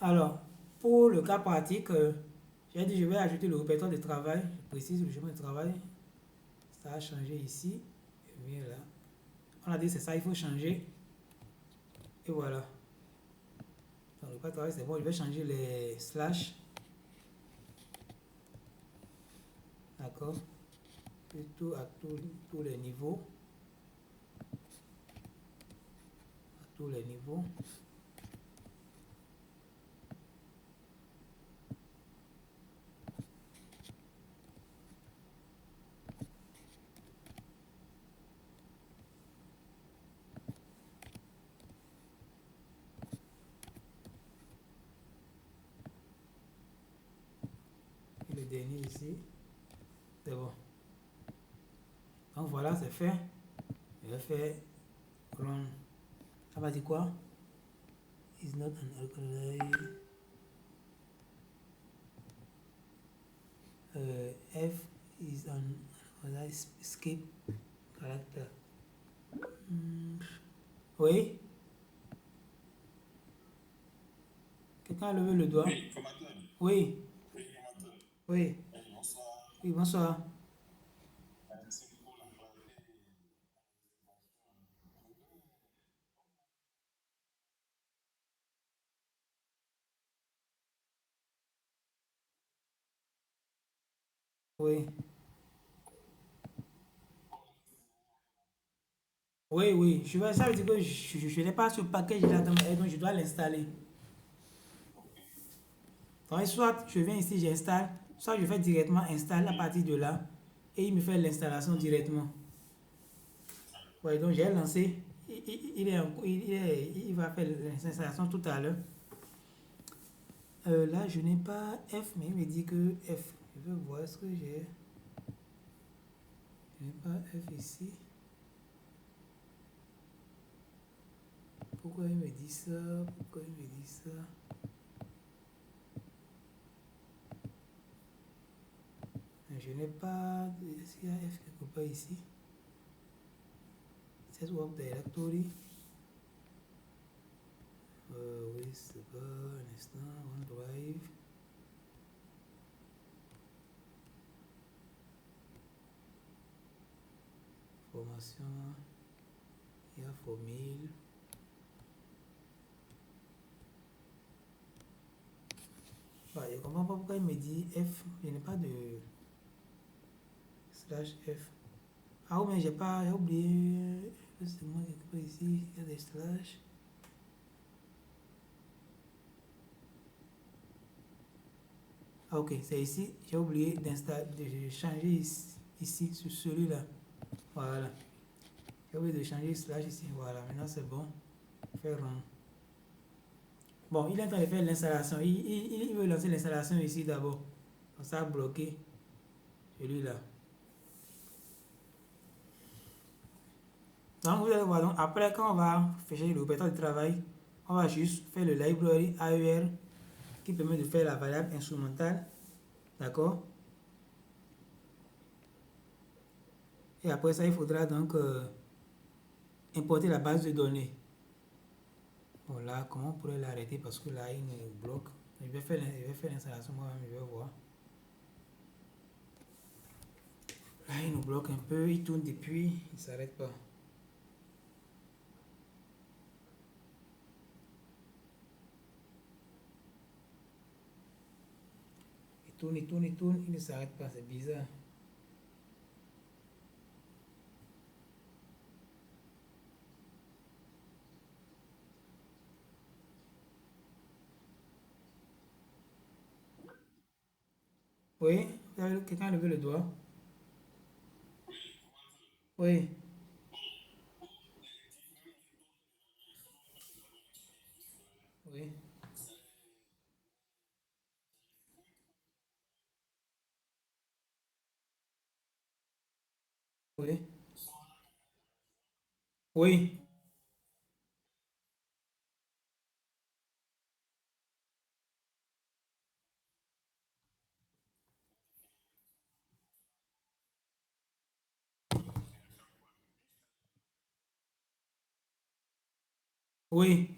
Alors, pour le cas pratique, j'ai dit je vais ajouter le répertoire de travail. Je précise le chemin de travail. Ça a changé ici. Et bien là. On a dit c'est ça, il faut changer. Et voilà. Donc, le répertoire de travail, c'est bon. Je vais changer les slash. D'accord. Plutôt à tous les niveaux. À tous les niveaux. Et le dernier ici. C'est bon. Donc voilà, c'est fait. Je vais faire run. Ça va dire quoi? Is not an alkaline. F is an escape character. Oui? Quelqu'un a levé le doigt? Oui, formateur. Oui. Oui. Oui, bonsoir. Oui. Oui, oui. Ça veut dire que je n'ai pas ce package là donc je dois l'installer. Donc, soit je viens ici, j'installe, soit je fais directement install à partir de là et il me fait l'installation directement. Oui, donc j'ai lancé. Il va faire l'installation tout à l'heure. Là, je n'ai pas F, mais il me dit que F. Je veux voir ce que j'ai. Je n'ai pas F ici. Pourquoi il me dit ça? Pourquoi il me dit ça? Je n'ai pas. Est-ce qu'il y a F quelque part ici? Set work directory. Oui, c'est pas un instant. OneDrive. Formation. Il y a formule. Ouais, je ne comprends pas pourquoi il me dit F. Je n'ai pas de slash F. Ah oui, mais j'ai pas. J'ai oublié. C'est moi quelque part ici. Il y a des slash. Ah ok, c'est ici. J'ai oublié de changer ici sur celui-là. Voilà. J'ai oublié de changer slash ici. Voilà, maintenant c'est bon. Faire run. Bon, il est en train de faire l'installation. Il veut lancer l'installation ici d'abord. Donc ça a bloqué celui-là. Donc vous allez voir, donc, après quand on va faire le répertoire de travail, on va juste faire le library AER qui permet de faire la variable instrumentale. D'accord? Et après ça, il faudra donc importer la base de données. Bon là, comment on pourrait l'arrêter parce que là, il nous bloque. Je vais faire l'installation moi-même, je vais voir. Là, il nous bloque un peu, il tourne depuis, il ne s'arrête pas. Il tourne, il ne s'arrête pas, c'est bizarre. Oui, quelqu'un a levé le doigt. Oui, oui, oui, oui, oui.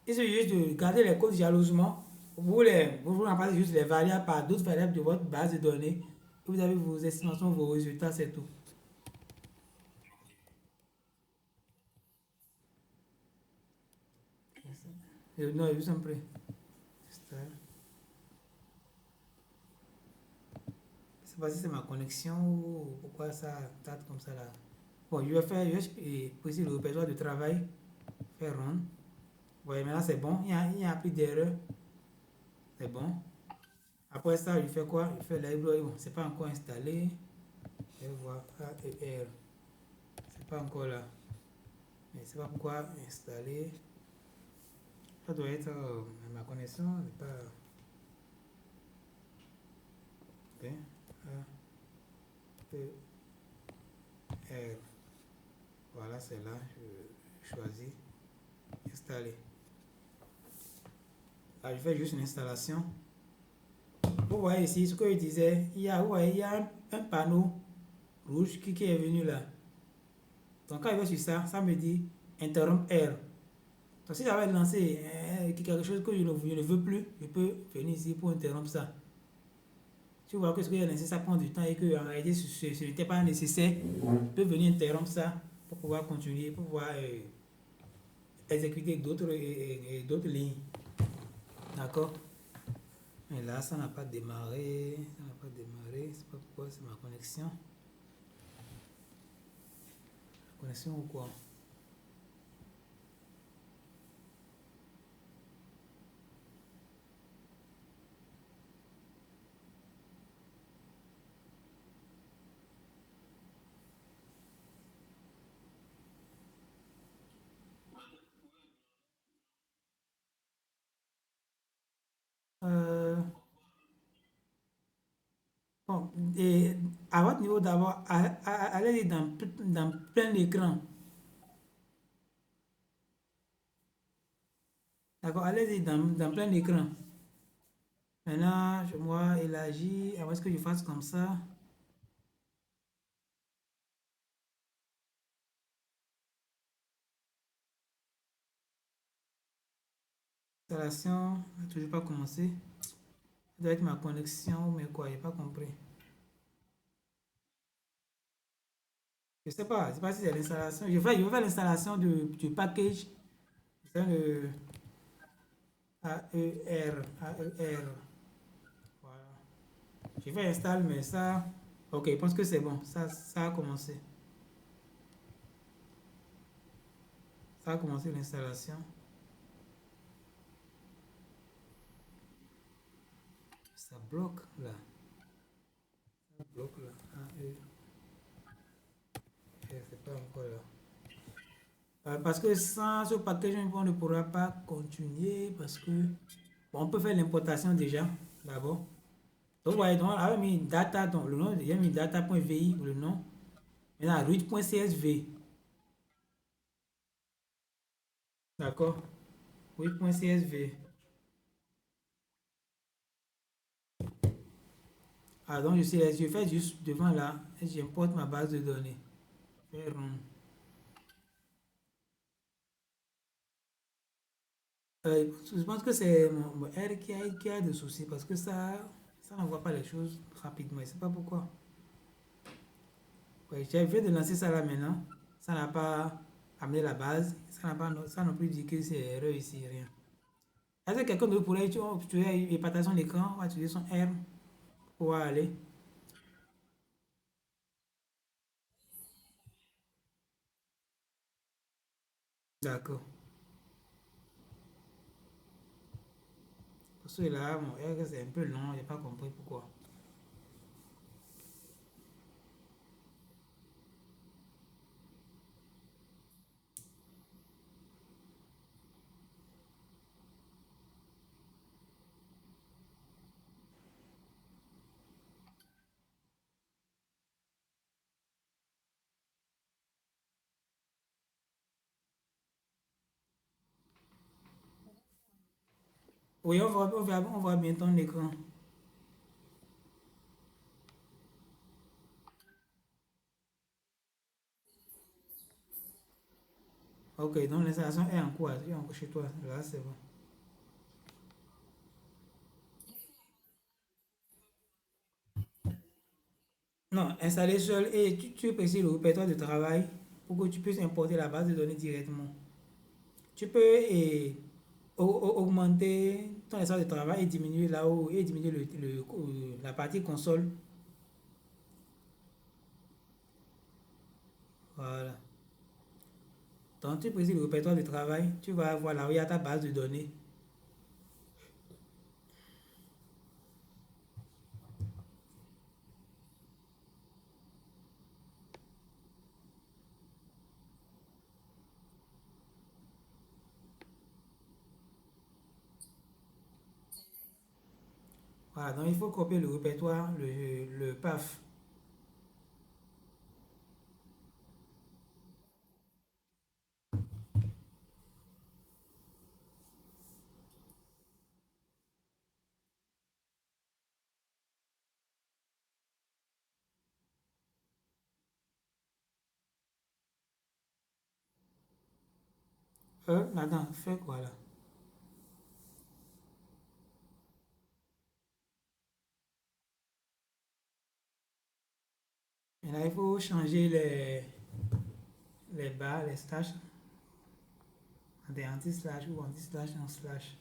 Il suffit juste de garder les codes jalousement vous remplacez juste les variables par d'autres variables de votre base de données. Vous avez vos estimations, vos résultats, c'est tout. Non, je vous en prie. Je sais pas si c'est ma connexion ou pourquoi ça tâte comme ça là. Bon, je vais préciser le répertoire de travail, faire run. Ouais, maintenant c'est bon, il n'y a plus d'erreur. C'est bon. Après ça, je fais quoi? Je fais library. Bon, c'est pas encore installé. Je vais voir AER. C'est pas encore là. Mais c'est pas pourquoi installer. Ça doit être ma connexion. C'est pas. Ok. AER. Voilà, c'est là. Je choisis. Installer. Là, je fais juste une installation. Vous voyez ici ce que je disais. Il y a un panneau rouge qui est venu là. Donc quand je vais sur ça, ça me dit interrompre R. Donc si j'avais lancé quelque chose que je ne veux plus, je peux venir ici pour interrompre ça. Tu vois que ce que j'ai lancé, ça prend du temps et que en réalité ce n'était pas nécessaire, je peux venir interrompre ça pour pouvoir continuer, pour pouvoir exécuter d'autres lignes. D'accord? Et là, ça n'a pas démarré. Ça n'a pas démarré. C'est pas pourquoi, c'est ma connexion. Connexion ou quoi? Euh, bon, et à votre niveau d'abord, allez dans plein écran. D'accord, allez-y dans plein écran. Maintenant, moi, élargir, avant que je fasse comme ça. Installation, n'a toujours pas commencé. Ça doit être ma connexion, mais quoi, j'ai pas compris. Je sais pas si c'est l'installation. Je vais faire l'installation du package. C'est le AER. Voilà. Je vais installer, mais ça. Ok, je pense que c'est bon. Ça a commencé. Ça a commencé l'installation. Ça bloque là. Ça bloque là. C'est pas encore là. Parce que sans ce package, on ne pourra pas continuer parce que bon, on peut faire l'importation déjà d'abord. Donc, vous voyez, donc, on avait mis data, donc le nom, j'ai mis data.vi le nom. Maintenant, read.csv. D'accord? Read.csv. Ah, donc, je fais juste devant là et j'importe ma base de données. Faire, je pense que c'est mon R qui a des soucis parce que ça n'envoie pas les choses rapidement. Je ne sais pas pourquoi. Ouais, j'ai fait de lancer ça là maintenant. Ça n'a pas amené la base. Ça n'a plus dit que c'est erreur ici, rien. Est-ce que quelqu'un d'autre pourrait utiliser et partager son écran, on va utiliser son R pour pouvoir aller? D'accord. Pour ceux-là, mon R c'est un peu long, j'ai pas compris pourquoi. Oui, on voit bien ton écran. Ok, donc l'installation est en cours chez toi. Là, c'est bon. Non, installer seul et tu précises le répertoire de travail pour que tu puisses importer la base de données directement. Tu peux augmenter ton espace de travail et diminuer là-haut et diminuer la partie console. Voilà. Donc tu précises le répertoire de travail, tu vas voir là où il y a ta base de données. Voilà, donc il faut copier le répertoire, le PAF. Attends, fais quoi là? Et là, il faut changer les barres, les slash, des anti-slash ou anti-slash en slash.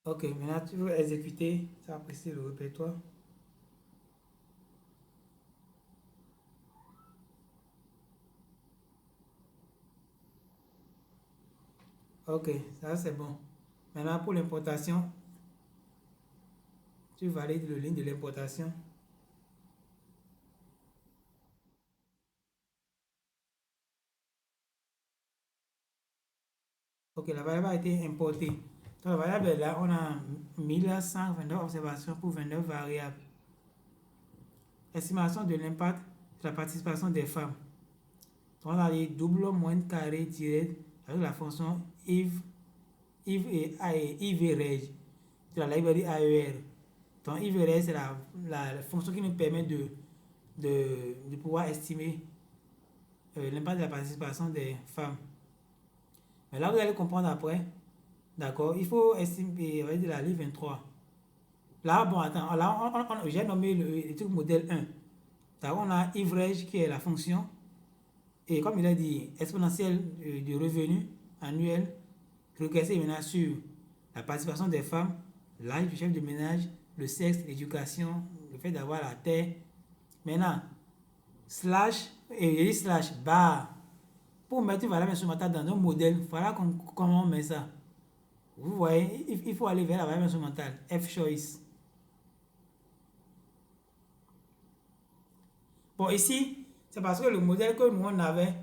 Ok, maintenant tu veux exécuter, ça va préciser le répertoire. Ok, ça c'est bon. Maintenant pour l'importation, tu valides le lien de l'importation. Ok, la variable a été importée. Dans la variable là, on a 1129 observations pour 29 variables. Estimation de l'impact de la participation des femmes. Donc on a dit double moins carré direct avec la fonction if et ivreg de la librairie AER. Donc ivreg c'est la fonction qui nous permet de pouvoir estimer l'impact de la participation des femmes. Mais là, vous allez comprendre après. D'accord. Il faut estimer de la ligne 23. Là, bon, attends. Là, j'ai nommé le truc modèle 1. D'accord, on a average qui est la fonction. Et comme il a dit, exponentielle du revenu annuel, régressé maintenant sur la participation des femmes, l'âge du chef de ménage, le sexe, l'éducation, le fait d'avoir la terre. Maintenant, slash, et slash, bar. Pour mettre une variable instrumentale dans un modèle, voilà comment on met ça. Vous voyez, il faut aller vers la variable instrumentale, F-choice. Bon, ici, c'est parce que le modèle que nous on n'avait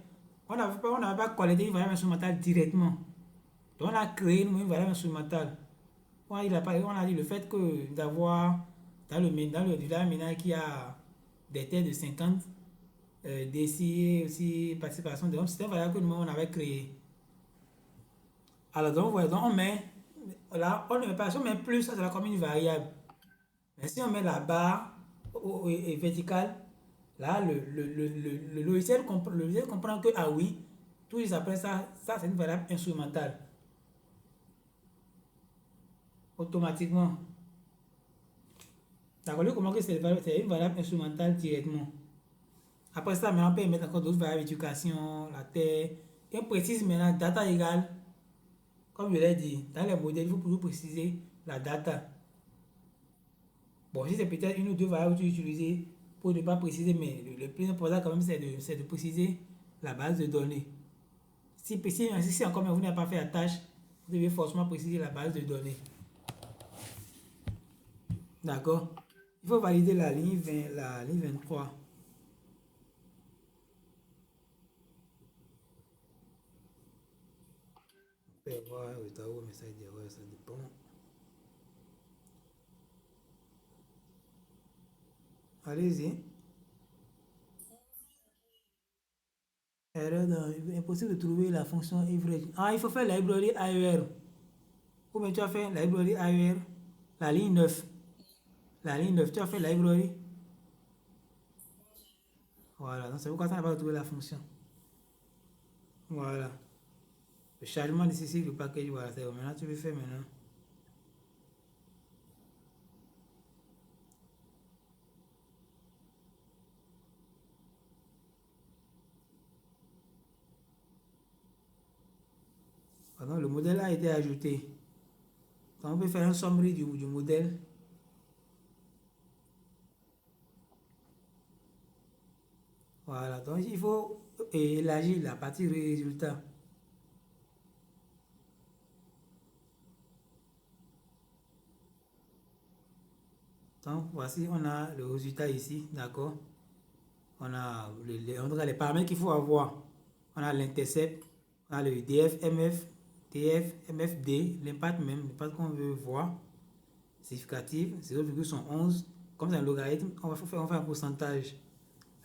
pas collecté une variable instrumentale directement. Donc, on a créé une variable instrumentale. On a dit le fait que d'avoir dans le ménage qui a des terres de 50 décis et aussi participation, donc c'était une variable que nous on avait créée. Alors, donc, voilà, donc on met, là, on ne met pas, si on met plus, ça sera comme une variable. Mais si on met la barre verticale, là, le logiciel comprend que, ah oui, tout juste après ça, c'est une variable instrumentale. Automatiquement. D'accord, lui comprend que c'est une variable instrumentale directement. Après ça, maintenant, on peut mettre encore d'autres variables, éducation, la terre. Et on précise maintenant data égale. comme je l'ai dit, dans les modèles, il faut toujours préciser la data. Bon, si c'est peut-être une ou deux variables que tu utilises pour ne pas préciser, mais le plus important quand même, c'est de préciser la base de données. Si encore vous n'avez pas fait la tâche, vous devez forcément préciser la base de données. D'accord? Il faut valider la ligne 20, la ligne 23. On peut voir le message d'erreur, ça dépend. Allez-y. Erreur impossible de trouver la fonction average. Ah, il faut faire la librairie AER. Ou bien tu as fait la librairie AER, la ligne 9. La ligne 9, tu as fait la librairie. Voilà, donc c'est pourquoi ça n'a pas trouvé la fonction. Voilà. Le chargement nécessite le package. Voilà, c'est maintenant tu peux faire maintenant. Pardon, le modèle a été ajouté. Donc on peut faire un summary du modèle. Voilà, donc il faut élargir la partie résultat. Donc voici, on a le résultat ici, d'accord? On a les paramètres qu'il faut avoir. On a l'intercept, on a le DF, MF, TF, MFD, l'impact même, l'impact qu'on veut voir. Significatif, 0,11. Comme c'est un logarithme, on va faire un pourcentage.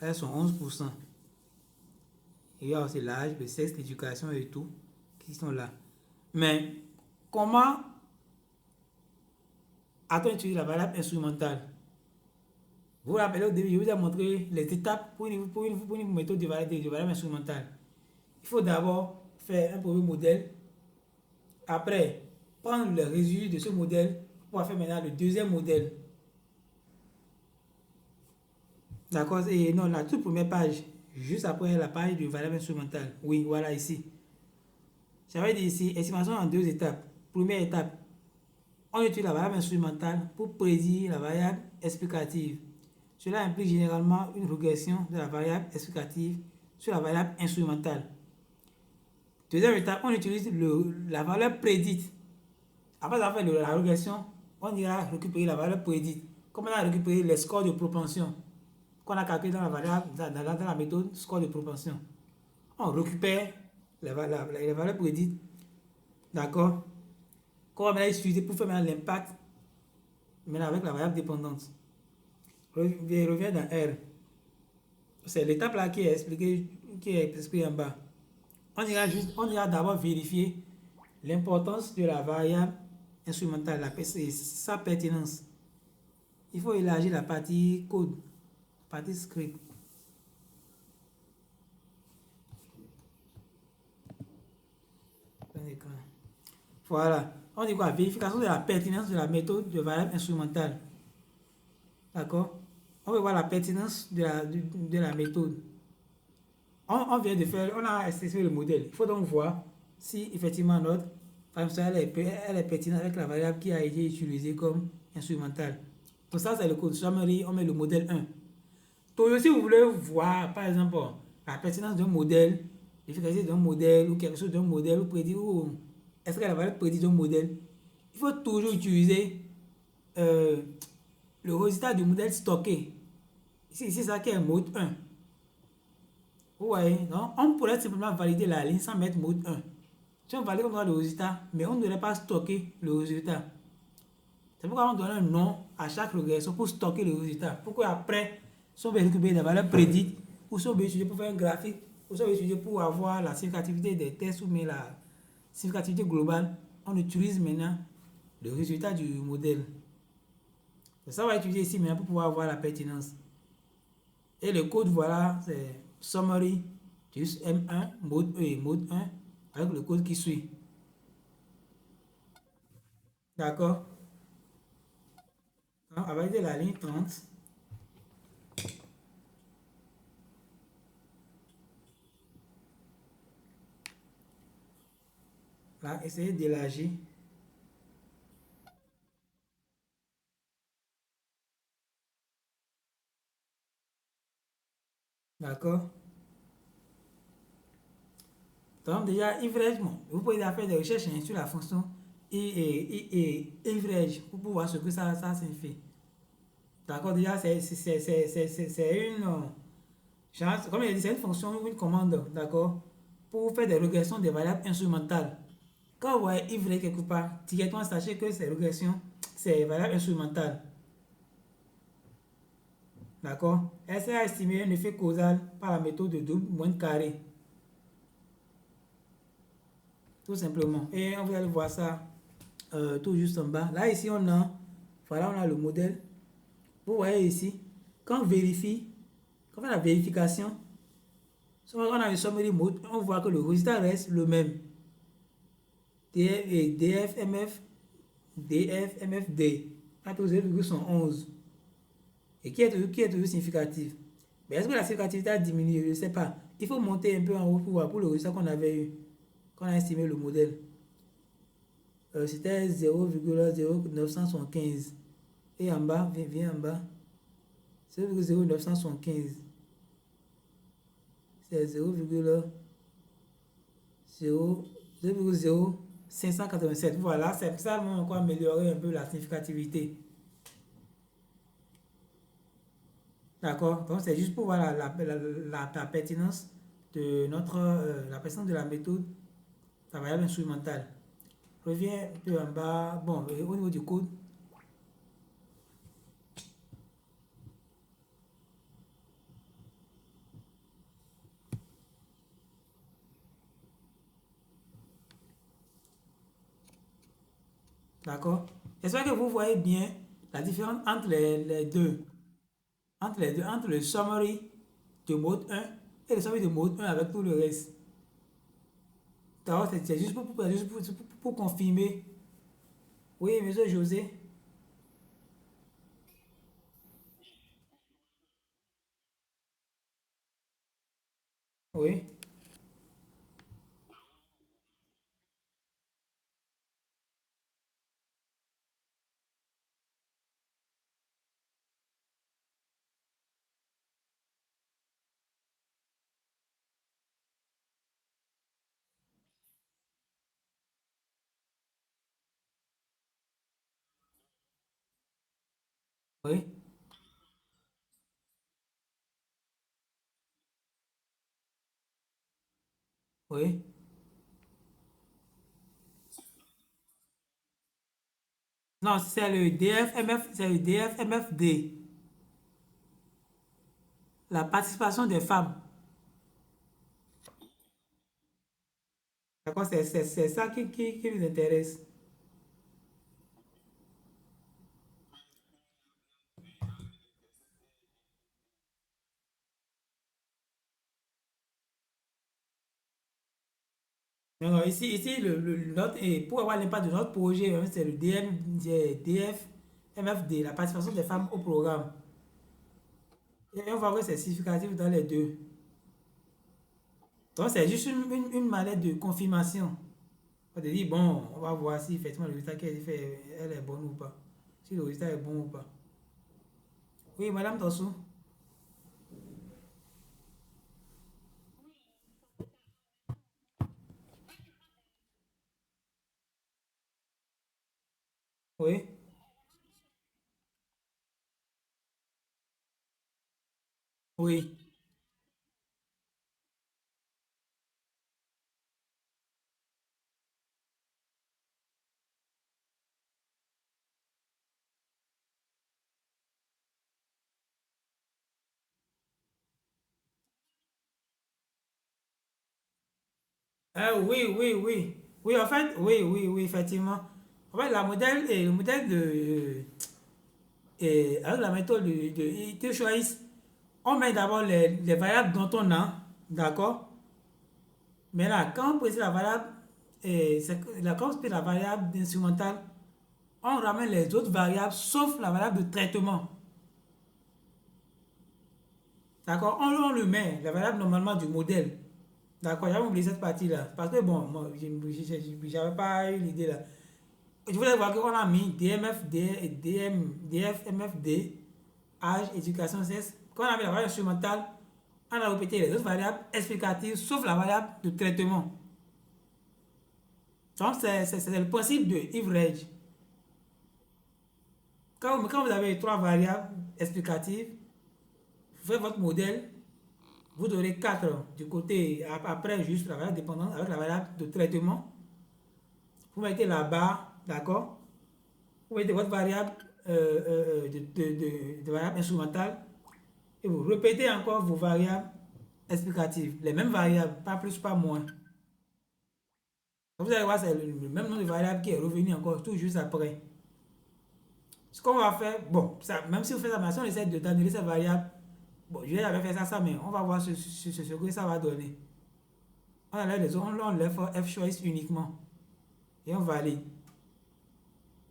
Elles sont 11%. Il y a aussi l'âge, le sexe, l'éducation et tout qui sont là. Mais comment a-t-on utilisé la variable instrumentale? Vous vous rappelez au début, je vous ai montré les étapes pour une méthode de variable instrumentale. Il faut d'abord faire un premier modèle. Après, prendre le résultat de ce modèle pour faire maintenant le deuxième modèle. D'accord? Et non, la toute première page, juste après la page de variable instrumentale. Oui, voilà ici. J'avais dit ici, estimation en deux étapes. Première étape, on utilise la variable instrumentale pour prédire la variable explicative. Cela implique généralement une régression de la variable explicative sur la variable instrumentale. Deuxième étape, on utilise la valeur prédite. Après avoir fait la régression, on ira récupérer la valeur prédite. Comme on a récupéré les scores de propension qu'on a calculé dans la variable, dans la méthode score de propension. On récupère les valeurs prédites. D'accord? Qu'on va utiliser pour faire l'impact maintenant avec la variable dépendante. Reviens dans R. C'est l'étape là qui est expliquée en bas. On ira d'abord vérifier l'importance de la variable instrumentale, sa pertinence. Il faut élargir la partie code, la partie script. Voilà. On dit quoi? Vérification de la pertinence de la méthode de variable instrumentale. D'accord? On veut voir la pertinence de la méthode. On vient de faire, on a extrait le modèle. Il faut donc voir si effectivement notre elle est pertinente avec la variable qui a été utilisée comme instrumentale. Donc ça, c'est le code summary, on met le modèle 1. Donc si vous voulez voir, par exemple, la pertinence d'un modèle, l'efficacité d'un modèle ou quelque chose d'un modèle, ou prédire, ou est-ce que la variable prédit d'un modèle, il faut toujours utiliser le résultat du modèle stocké. Ici, c'est ça qui est mode 1. Vous voyez, donc on pourrait simplement valider la ligne sans mettre mode 1. Si on valide, on a le résultat, mais on ne devrait pas stocker le résultat. C'est pourquoi on donne un nom à chaque régression pour stocker le résultat. Pourquoi après, si on veut récupérer des valeurs prédites, ou si on veut utiliser pour faire un graphique, ou si on veut utiliser pour avoir la significativité des tests ou mais la significativité globale, on utilise maintenant le résultat du modèle. Ça, on va utiliser ici maintenant pour pouvoir avoir la pertinence. Et le code, voilà, c'est summary, juste M1, mode E et mode 1, avec le code qui suit. D'accord? On va valider la ligne 30. Là, essayez d'élargir. D'accord? Donc déjà, Ivrege, bon, vous pouvez faire des recherches hein, sur la fonction Ivrege pour voir ce que ça signifie. D'accord? Déjà, c'est une, comme je dit, c'est une fonction ou une commande, d'accord? Pour faire des régressions des variables instrumentales. Quand vous voyez Ivrege quelque part, directement sachez que ces régressions, c'est variable instrumentale. D'accord? Elle sert à estimer un effet causal par la méthode de double moins carré. Tout simplement. Et vous allez voir ça tout juste en bas. Là, ici, voilà, on a le modèle. Vous voyez ici, quand on vérifie, quand on fait la vérification, on a le summary mode, on voit que le résultat reste le même. DF et DFMF, DFMFD, entre 0,11. Et qui est toujours significatif. Mais est-ce que la significativité a diminué? Je ne sais pas. Il faut monter un peu en haut pour voir pour le résultat qu'on avait eu, quand on a estimé le modèle. C'était 0,0975. Et en bas, viens en bas. 0,0975. C'est 0,0587. Voilà, c'est ça, on va encore améliorer un peu la significativité. D'accord? Donc, c'est juste pour voir la pertinence de la pertinence de la méthode, la variable instrumentale. Reviens un peu en bas. Bon, au niveau du code. D'accord? J'espère que vous voyez bien la différence entre les deux. Entre le summary de mode 1 et le summary de mode 1 avec tout le reste. D'accord? C'est juste pour confirmer. Oui, monsieur José. Oui, oui, oui. Non, c'est le DFMF, c'est le DFMFD. La participation des femmes. D'accord? C'est ça qui nous intéresse. Non, non, ici notre, et pour avoir l'impact de notre projet, hein, c'est le DFMFD, la participation des femmes au programme. Et on voit que c'est significatif dans les deux. Donc, c'est juste une manière de confirmation. On te dit, bon, on va voir si effectivement le résultat qu'elle fait, elle est bonne ou pas. Si le résultat est bon ou pas. Oui, madame Tossou. Oui, oui. Ah, oui, oui, oui. Oui, en fait, oui, oui, oui, effectivement. En fait, le modèle avec la méthode ils te choisissent, on met d'abord les variables dont on a, d'accord? Mais là, quand on précise la variable, quand on précise la variable instrumentale, on ramène les autres variables sauf la variable de traitement. D'accord? On le met, la variable normalement du modèle. D'accord, j'avais oublié cette partie-là. Parce que bon, moi, j'avais pas eu l'idée là. Je voulais voir qu'on a mis DMFD, DFMFD, âge, éducation, sexe. Quand on a mis la variable instrumentale, on a répété les autres variables explicatives, sauf la variable de traitement. Donc, c'est le principe de Ivredge. Quand vous avez trois variables explicatives, vous faites votre modèle, vous aurez 4 du côté, après juste la variable dépendante avec la variable de traitement. Vous mettez la barre, d'accord? Vous mettez votre variable de variable instrumentale et vous répétez encore vos variables explicatives. Les mêmes variables, pas plus, pas moins. Vous allez voir, c'est le même nombre de variables qui est revenu encore tout juste après. Ce qu'on va faire, bon, ça, même si vous faites la machine, on essaie d'annuler cette variable. Bon, je vais fait ça, mais on va voir ce que ça va donner. On enlève les autres, on enlève F choice uniquement. Et on valide.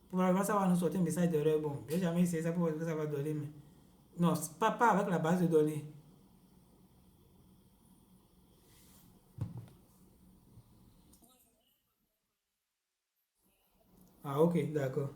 Probablement, ça va nous sortir un message d'erreur. Bon, je n'ai jamais essayé ça pour voir ce que ça va donner, mais non, pas avec la base de données. Ah, ok, d'accord.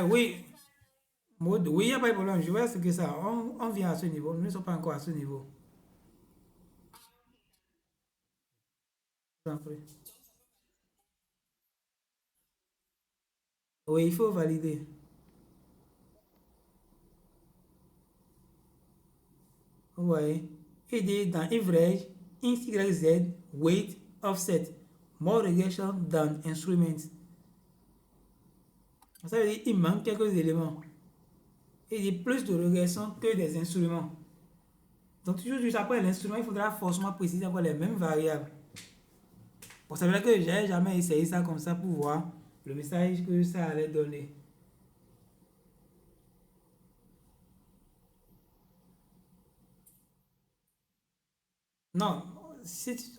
Oui, mode, oui, il n'y a pas de problème. Je vois ce que ça. On vient à ce niveau. Nous ne sommes pas encore à ce niveau. Oui, il faut valider. Vous voyez. Il dit dans average, int YZ, weight, offset, more regression than instruments. Ça veut dire qu'il manque quelques éléments. Il dit plus de régression que des instruments. Donc, toujours juste après l'instrument, il faudra forcément préciser encore les mêmes variables. Bon, c'est vrai que j'ai jamais essayé ça comme ça pour voir le message que ça allait donner. Non, si tu-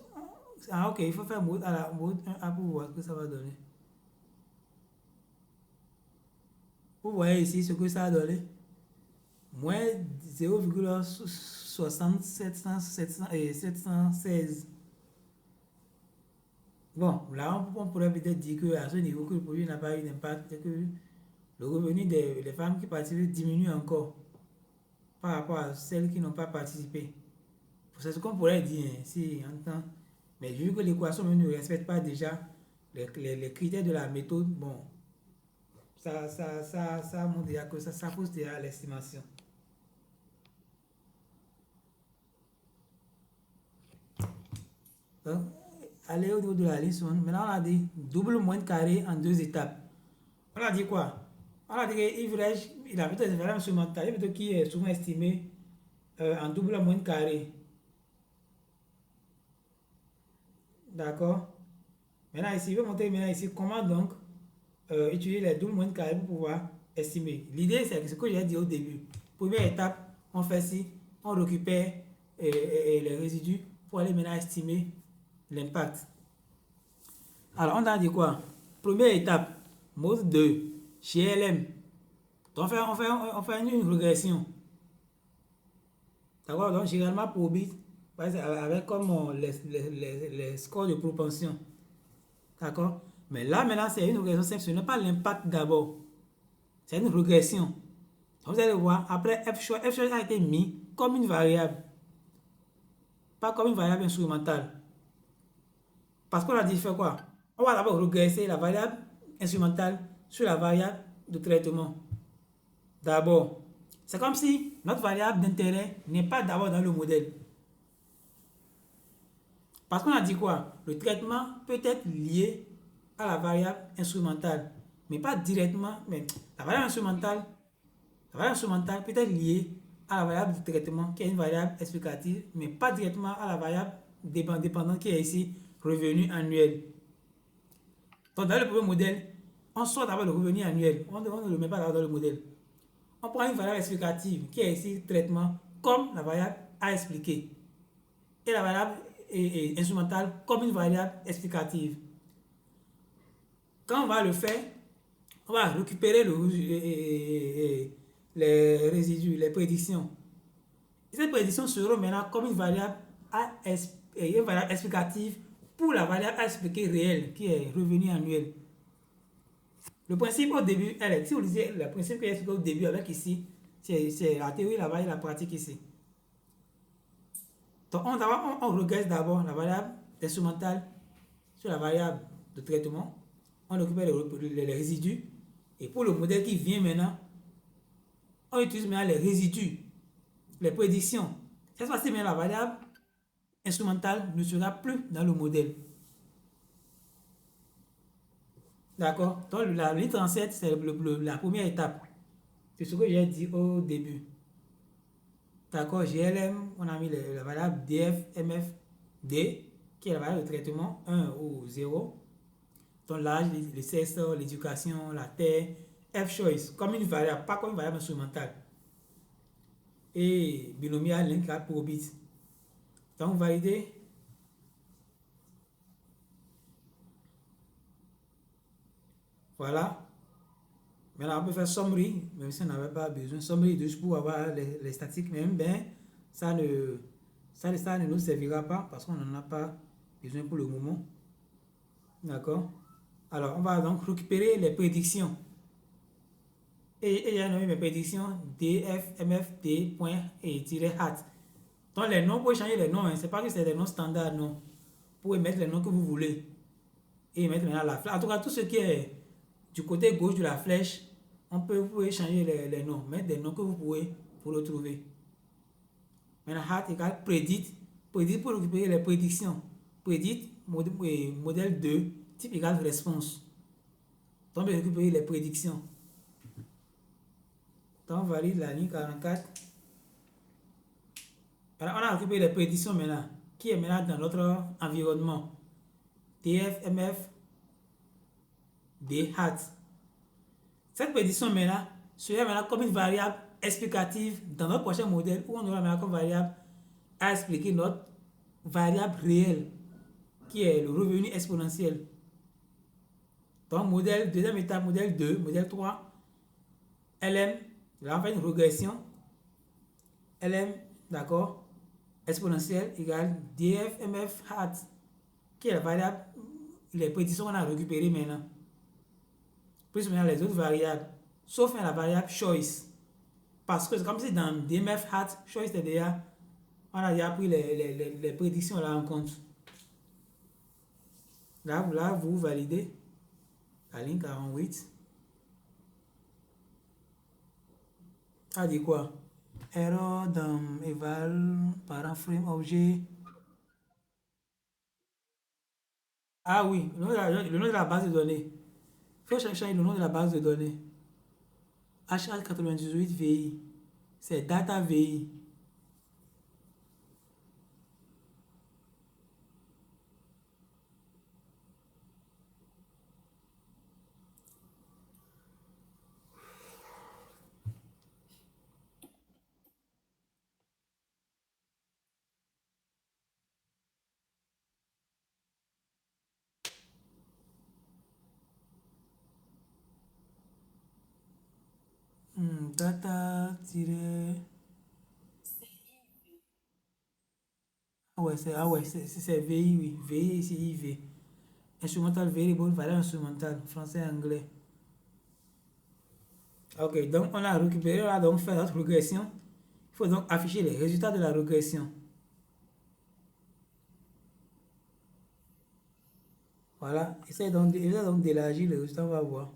ah ok, il faut faire mode, mode 1A pour voir ce que ça va donner. Vous voyez ici ce que ça a donné. Moins 0,716. Bon, là, on pourrait peut-être dire qu'à ce niveau, que le produit n'a pas eu d'impact et que le revenu des femmes qui participent diminue encore par rapport à celles qui n'ont pas participé. C'est ce qu'on pourrait dire, hein, si en temps. Mais vu que l'équation ne respecte pas déjà les critères de la méthode, bon, ça montre déjà que ça pose déjà l'estimation. Donc, aller au niveau de la liste, maintenant on a dit double moins carré en deux étapes. On a dit quoi? On a dit que Ivrège, il a peut-être une variable instrumentale, peut-être qui est souvent estimé en double moins carré. D'accord? Maintenant ici, il veut montrer maintenant ici comment donc utiliser les doubles moins carrés pour pouvoir estimer. L'idée, c'est ce que j'ai dit au début. Première étape, on fait ci, on récupère les résidus pour aller maintenant estimer l'impact. Alors, on a dit quoi? Première étape, mode 2, chez LM. Donc, on fait une régression. D'accord? Donc, généralement pour bit, avec comme les scores de propension. D'accord? Mais là, maintenant, c'est une régression simple. Ce n'est pas l'impact d'abord. C'est une régression. Vous allez voir, après F choix a été mis comme une variable, pas comme une variable instrumentale. Parce qu'on a dit fait quoi? On va d'abord regresser la variable instrumentale sur la variable de traitement. D'abord, c'est comme si notre variable d'intérêt n'est pas d'abord dans le modèle. Parce qu'on a dit quoi? Le traitement peut être lié à la variable instrumentale, mais pas directement. Mais la variable instrumentale peut être liée à la variable de traitement, qui est une variable explicative, mais pas directement à la variable dépendante qui est ici revenu annuel. Donc, dans le premier modèle, on sort d'abord le revenu annuel. On ne le met pas dans le modèle. On prend une variable explicative qui est ici traitement comme la variable à expliquer. Et la variable instrumentale comme une variable explicative. Quand on va le faire, on va récupérer les résidus, les prédictions. Ces prédictions seront maintenant comme une variable explicative pour la variable à expliquer réelle qui est revenu annuel. Le principe au début, si vous lisez le principe que j'ai expliqué au début avec ici, c'est la théorie là-bas et la pratique ici. Donc on regresse d'abord la variable instrumentale sur la variable de traitement. On récupère les résidus. Et pour le modèle qui vient maintenant, on utilise maintenant les résidus, les prédictions. Cette fois-ci, la variable instrumentale ne sera plus dans le modèle. D'accord? Donc la ligne 37, c'est la première étape. C'est ce que j'ai dit au début. D'accord? GLM, on a mis la variable DF, MF, D, qui est la variable de traitement 1 ou 0. Donc l'âge, le sexe, l'éducation, la terre, F-choice, comme une variable, pas comme une variable instrumentale. Et binomial, link 4 pour bit. Donc valider. Voilà. Maintenant, on peut faire summary, même si on n'avait pas besoin. Summary juste pour avoir les statistiques, même ben, ça ne nous servira pas parce qu'on n'en a pas besoin pour le moment. D'accord? Alors, on va donc récupérer les prédictions. Et j'ai nommé mes prédictions DF, MF, D, point et tiret hat. Donc, les noms, vous pouvez changer les noms. Hein. Ce n'est pas que c'est des noms standards, non. Vous pouvez mettre les noms que vous voulez. Et mettre maintenant la flèche. En tout cas, tout ce qui est du côté gauche de la flèche, vous pouvez changer les noms. Mettre des noms que vous pouvez pour le trouver. Maintenant, hat égale prédit. Prédit pour récupérer les prédictions. Prédit, modèle 2, type égale réponse. Donc, on va récupérer les prédictions. Donc, on valide la ligne 44. Alors, on a récupéré les prédictions maintenant, qui est maintenant dans notre environnement. TF, MF, D, hat. Cette prédiction maintenant sera maintenant comme une variable explicative dans notre prochain modèle où on aura maintenant comme variable à expliquer notre variable réelle qui est le revenu exponentiel. Donc, modèle, deuxième étape, modèle 2, modèle 3, LM, là on fait une régression. LM, d'accord, exponentielle égale DF, MF, hat, qui est la variable, les prédictions qu'on a récupérées maintenant. Plus maintenant les autres variables, sauf la variable choice. Parce que c'est comme si dans DMF hat, choice c'est déjà, on a déjà pris les prédictions là en compte. Là, vous validez la ligne 48. Ça dit quoi? Error dans eval parent frame objet. Ah oui, le nom de la base de données. Il faut changer le nom de la base de données. HH98VI. C'est data VI. Data Ah ouais, c'est VI, oui. VI ici, IV. Instrumental variable, valeur instrumentale, français, anglais. Ok, donc on a récupéré, on a donc fait notre régression. Il faut donc afficher les résultats de la régression. Voilà, essaye donc d'élargir le résultat, on va voir.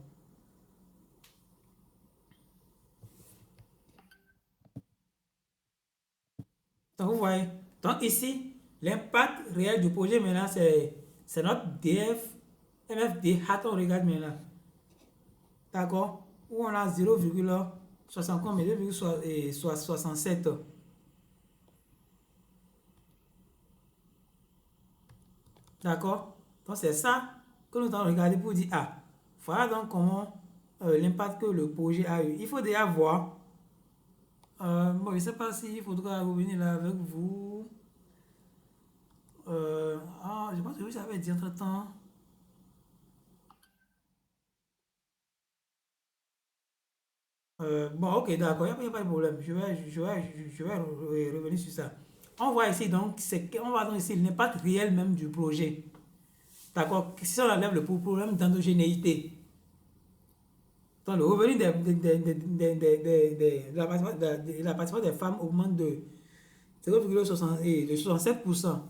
Donc vous voyez, donc ici, l'impact réel du projet maintenant, c'est notre DF, MFD, hat, on regarde maintenant. D'accord? Où on a 0,60 mais 2,67. D'accord? Donc c'est ça que nous allons regarder pour dire, ah, voilà donc comment l'impact que le projet a eu. Il faut déjà voir. Bon, je ne sais pas s'il faudra revenir là avec vous. Je pense que vous avez dit entre-temps. Bon, ok, d'accord, il n'y a, pas de problème. Je vais revenir sur ça. On voit ici donc, on voit donc ici l'impact réel même du projet. D'accord? Si on enlève le problème d'endogénéité, donc le revenu de la participation des femmes augmente de 0,67%.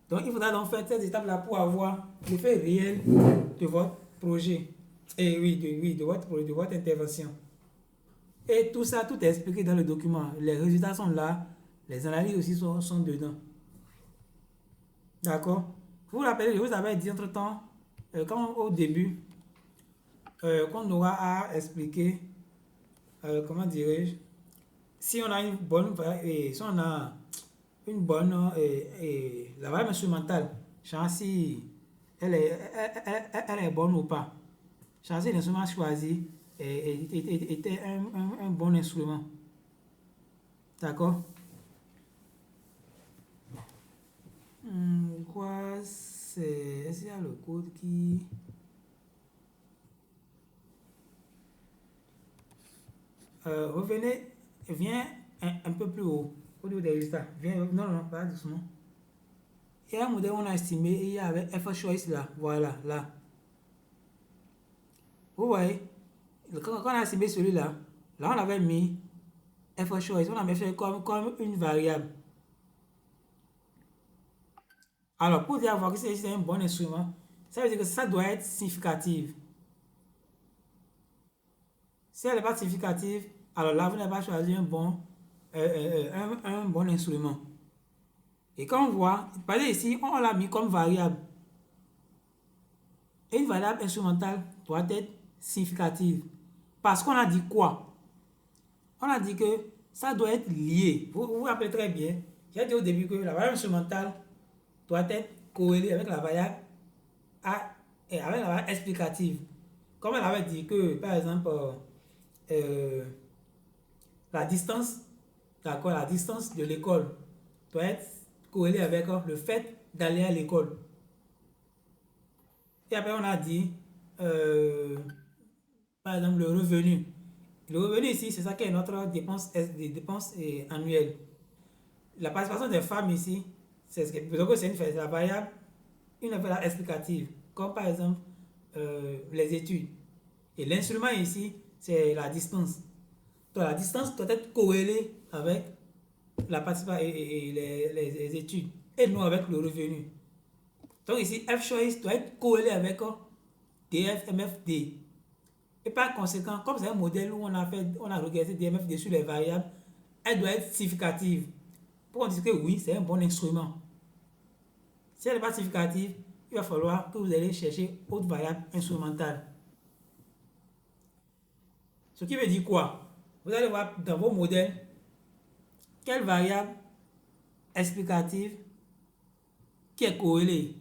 Donc il faudra donc faire cette étape-là pour avoir l'effet réel de votre projet. Et oui, de votre intervention. Et tout ça, tout est expliqué dans le document. Les résultats sont là, les analyses aussi sont dedans. D'accord? Vous vous rappelez, je vous avais dit entre-temps, quand au début, qu'on aura à expliquer, comment dirais-je, si on a une bonne, si on a une bonne, la variable instrumentale, genre si elle est bonne ou pas. Genre si l'instrument choisi était un bon instrument. D'accord? Quoi, est-ce qu'il y a le code qui... revenez, viens un peu plus haut, au niveau des résultats. Viens, non, pas doucement. Il y a un modèle qu'on a estimé et il y avait F choice là, voilà, là. Vous voyez, quand on a estimé celui-là, là on avait mis F choice, on avait fait comme une variable. Alors, pour dire avoir que c'est un bon instrument, ça veut dire que ça doit être significatif. Si elle n'est pas significative, alors là, vous n'avez pas choisi un bon instrument. Et quand on voit, par exemple ici, on l'a mis comme variable. Et une variable instrumentale doit être significative. Parce qu'on a dit quoi? On a dit que ça doit être lié. Vous vous rappelez très bien, j'ai dit au début que la variable instrumentale doit être corrélée avec la variable A et avec la variable explicative. Comme elle avait dit que, par exemple, la distance, d'accord, la distance de l'école doit être corrélée avec le fait d'aller à l'école. Et après, on a dit, par exemple, le revenu. Le revenu ici, c'est ça qui est notre dépense, des dépenses annuelles. La participation des femmes ici, c'est ce que c'est la variable, une variable explicative, comme par exemple les études. Et l'instrument ici, c'est la distance. Donc la distance doit être corrélée avec la participation et les études, et non avec le revenu. Donc ici, F choice doit être corrélé avec DF, MFD. Et par conséquent, comme c'est un modèle où on a regardé DMFD sur les variables, elle doit être significative. Pour qu'on dise que oui, c'est un bon instrument. Si elle n'est pas significative, il va falloir que vous allez chercher autre variable instrumentale. Ce qui veut dire quoi? Vous allez voir dans vos modèles quelle variable explicative qui est corrélée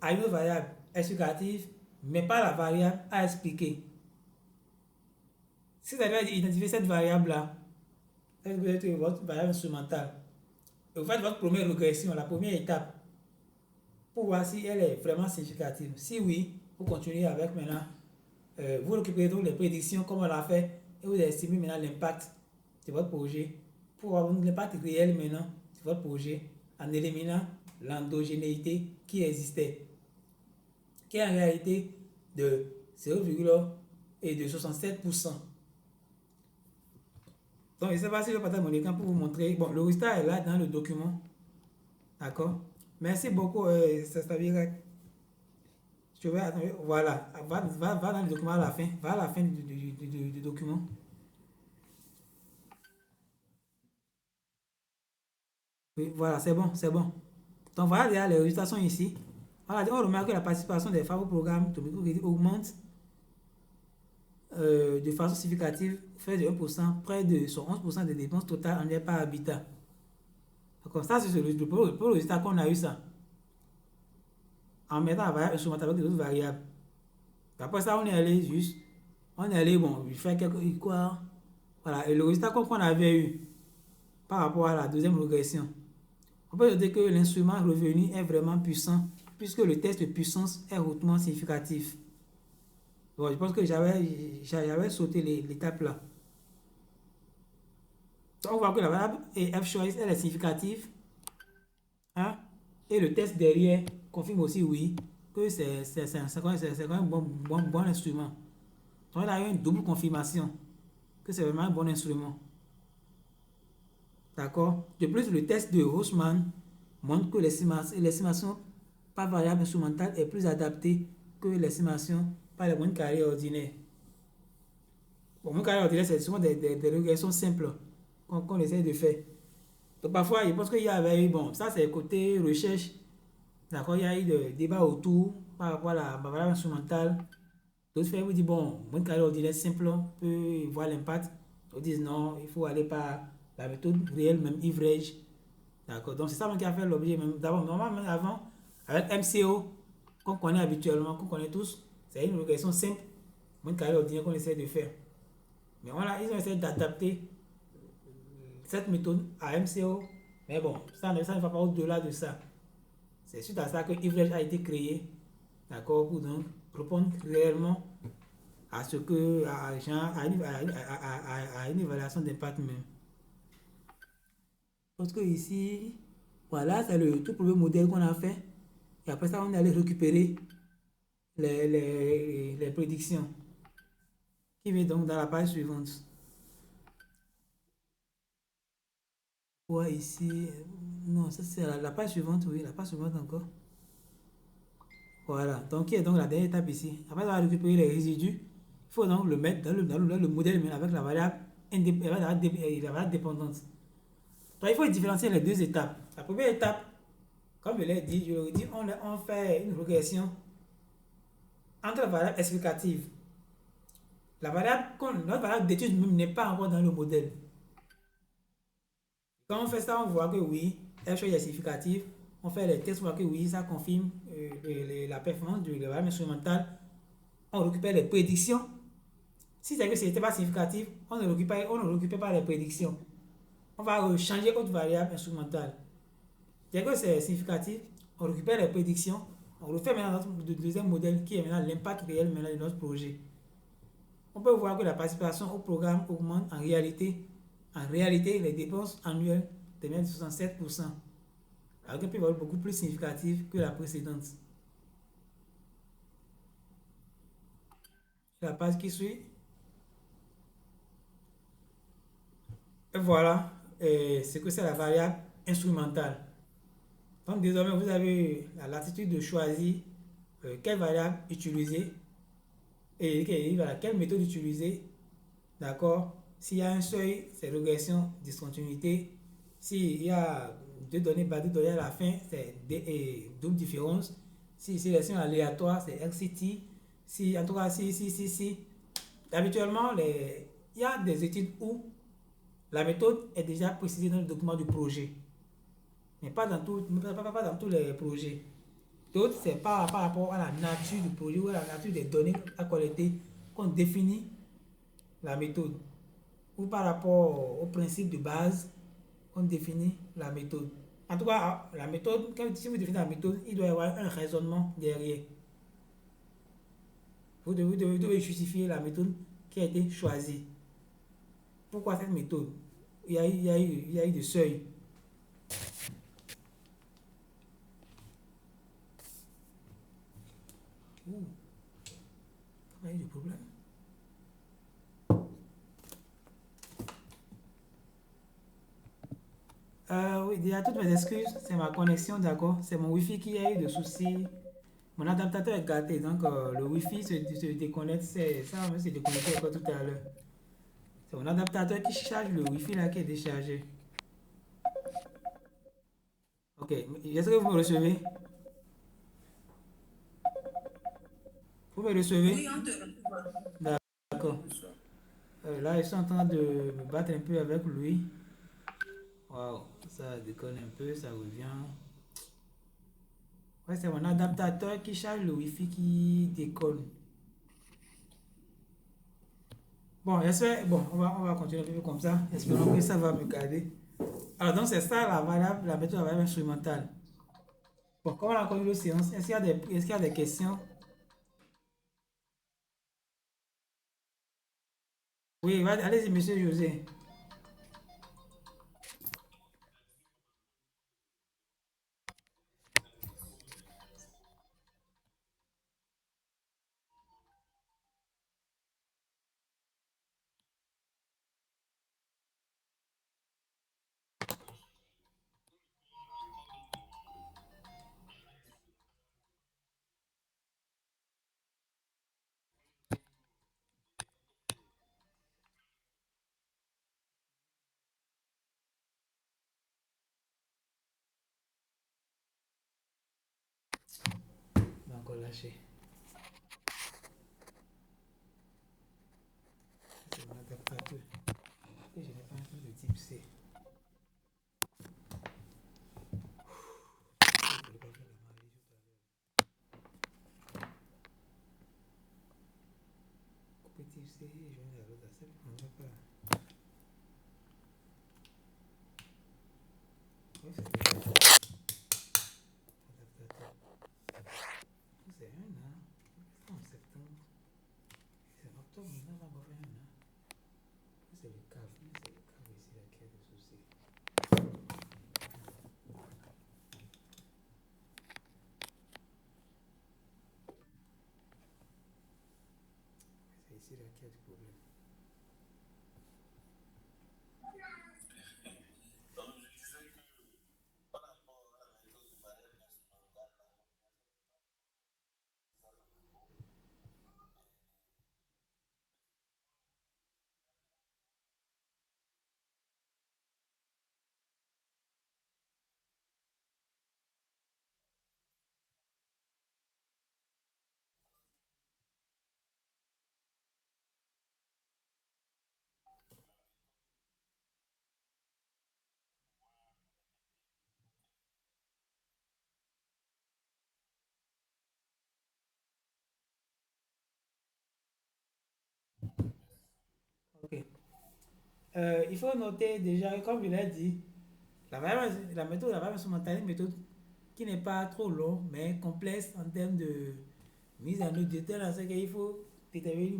à une variable explicative, mais pas la variable à expliquer. Si vous avez identifié cette variable-là, vous êtes votre variable instrumentale. Et vous faites votre première régression, la première étape, pour voir si elle est vraiment significative. Si oui, vous continuez avec maintenant, vous récupérez donc les prédictions comme on l'a fait, et vous estimez maintenant l'impact de votre projet, pour avoir l'impact réel maintenant de votre projet, en éliminant l'endogénéité qui existait, qui est en réalité de 0,67%. Donc, je ne sais pas si je partage mon écran pour vous montrer. Bon, le résultat est là dans le document. D'accord? Merci beaucoup, je vais attendre. Voilà. Va dans le document à la fin. Va à la fin du document. Oui, voilà, c'est bon, c'est bon. Donc, voilà déjà, les résultats sont ici. Voilà, on remarque que la participation des femmes au programme augmente de façon significative, fait de 1%, près de 11% des dépenses totales annuelles par habitat. D'accord, ça c'est le résultat qu'on a eu ça. en mettant la variable instrumentale avec les autres variables. Après ça, on est allé juste, on est allé, bon, faire quelque quoi. Voilà, et le résultat qu'on avait eu par rapport à la deuxième régression, on peut noter que l'instrument revenu est vraiment puissant puisque le test de puissance est hautement significatif. Bon, je pense que j'avais sauté l'étape là. Donc, on voit que la variable f-choice, elle est significative. Hein? Et le test derrière confirme aussi, oui, que c'est quand même un bon instrument. Donc, il a eu une double confirmation que c'est vraiment un bon instrument. D'accord? De plus, le test de Haussmann montre que l'estimation par variable instrumentale est plus adaptée que l'estimation par les moyennes carrées ordinaires. Bon, moyennes carrées ordinaires, c'est souvent des régressions simples qu'on essaie de faire. Donc, parfois, je pense qu'il y avait eu, bon, ça c'est côté recherche. D'accord? Il y a eu des débats autour par rapport à la variable instrumentale. D'autres frères vous disent, bon, moyenne carrée ordinaire simple, on peut voir l'impact. D'autres disent, non, il faut aller par la méthode réelle, même average. D'accord? Donc, c'est ça qui a fait l'objet, même d'abord, normalement, avant, avec MCO, qu'on connaît habituellement, qu'on connaît tous, c'est une régression simple, moyenne carrée ordinaire qu'on essaie de faire. Mais voilà, ils ont essayé d'adapter cette méthode à MCO. Mais bon, ça ne va pas au-delà de ça. C'est suite à ça que average a été créé, d'accord, pour donc répondre réellement à ce que, à une évaluation d'impact même. Parce que ici, voilà, c'est le tout premier modèle qu'on a fait. Et après ça, on est allé récupérer les prédictions qui viennent donc dans la page suivante. Ouais, ici, non, ça c'est la page suivante, oui, la page suivante encore. Voilà, donc qui est donc la dernière étape ici. Après avoir récupéré les résidus, il faut donc le mettre dans le modèle mais avec la variable, la variable dépendante. Donc il faut différencier les deux étapes. La première étape, comme je l'ai dit, on fait une régression entre la variable explicative. Notre variable d'étude même n'est pas encore dans le modèle. Quand on fait ça, on voit que oui, la chose est significative. On fait les tests, on voit que oui, ça confirme la performance de la variable instrumentale. On récupère les prédictions. Si c'est que ce n'était pas significatif, on ne récupère pas les prédictions. On va changer autre variable instrumentale. Dès que c'est significatif, on récupère les prédictions. On refait maintenant notre deuxième modèle qui est maintenant l'impact réel maintenant de notre projet. On peut voir que la participation au programme augmente en réalité. En réalité, les dépenses annuelles deviennent de 67%. Alors qu'elle peut être beaucoup plus significative que la précédente. La page qui suit. Et voilà ce que c'est la variable instrumentale. Donc désormais, vous avez la latitude de choisir quelle variable utiliser et quelle méthode utiliser. D'accord? S'il y a un seuil, c'est régression, discontinuité. S'il y a deux données à la fin, c'est double différence. Si c'est sélection aléatoire, c'est LCT. Si, en tout cas, si. Habituellement, il y a des études où la méthode est déjà précisée dans le document du projet. Mais pas dans tous les projets. D'autres, c'est par rapport à la nature du projet ou à la nature des données à collecter qu'on définit la méthode. Ou par rapport au principe de base, on définit la méthode. En tout cas, la méthode, si vous définissez la méthode, il doit y avoir un raisonnement derrière. Vous devez justifier la méthode qui a été choisie. Pourquoi cette méthode? Il y a eu des seuils. Il y a eu des problèmes. Oui, déjà toutes mes excuses, c'est ma connexion, d'accord? C'est mon Wi-Fi qui a eu des soucis. Mon adaptateur est gâté, donc le Wi-Fi se déconnecte. Ça va se déconnecter encore tout à l'heure. C'est mon adaptateur qui charge le Wi-Fi là qui est déchargé. Ok, est-ce que vous me recevez? Vous me recevez? Oui, on te reçoit. On te D'accord. reçoit. Là, je suis en train de me battre un peu avec lui. Waouh, ça déconne un peu, ça revient. Ouais, c'est mon adaptateur qui charge le Wi-Fi qui déconne. Bon, j'espère, bon, on va continuer un peu comme ça. Espérons que ça va me garder. Alors, donc, c'est ça la variable, la méthode de la variable instrumentale. Bon, comme on a connu le séance, est-ce qu'il y a des questions? Oui, allez-y, monsieur José. On va encore lâcher. C'est mon adaptateur. Et je n'ai pas un truc de type C. Je n'ai pas fait la magie tout à l'heure. Couper type C et joindre à l'autre. Ça ne va pas. Oui, c'est l'adaptateur. C'est un an. C'est en septembre. C'est en octobre. Maintenant, on va encore faire un an. C'est le câble. C'est le câble ici là qui a des soucis. C'est ici là qui a du problème. Ok. Il faut noter déjà, comme je l'ai dit, la méthode de la variable instrumentale est une méthode qui n'est pas trop longue, mais complexe en termes de mise en œuvre de telle sorte qu'il faut déterminer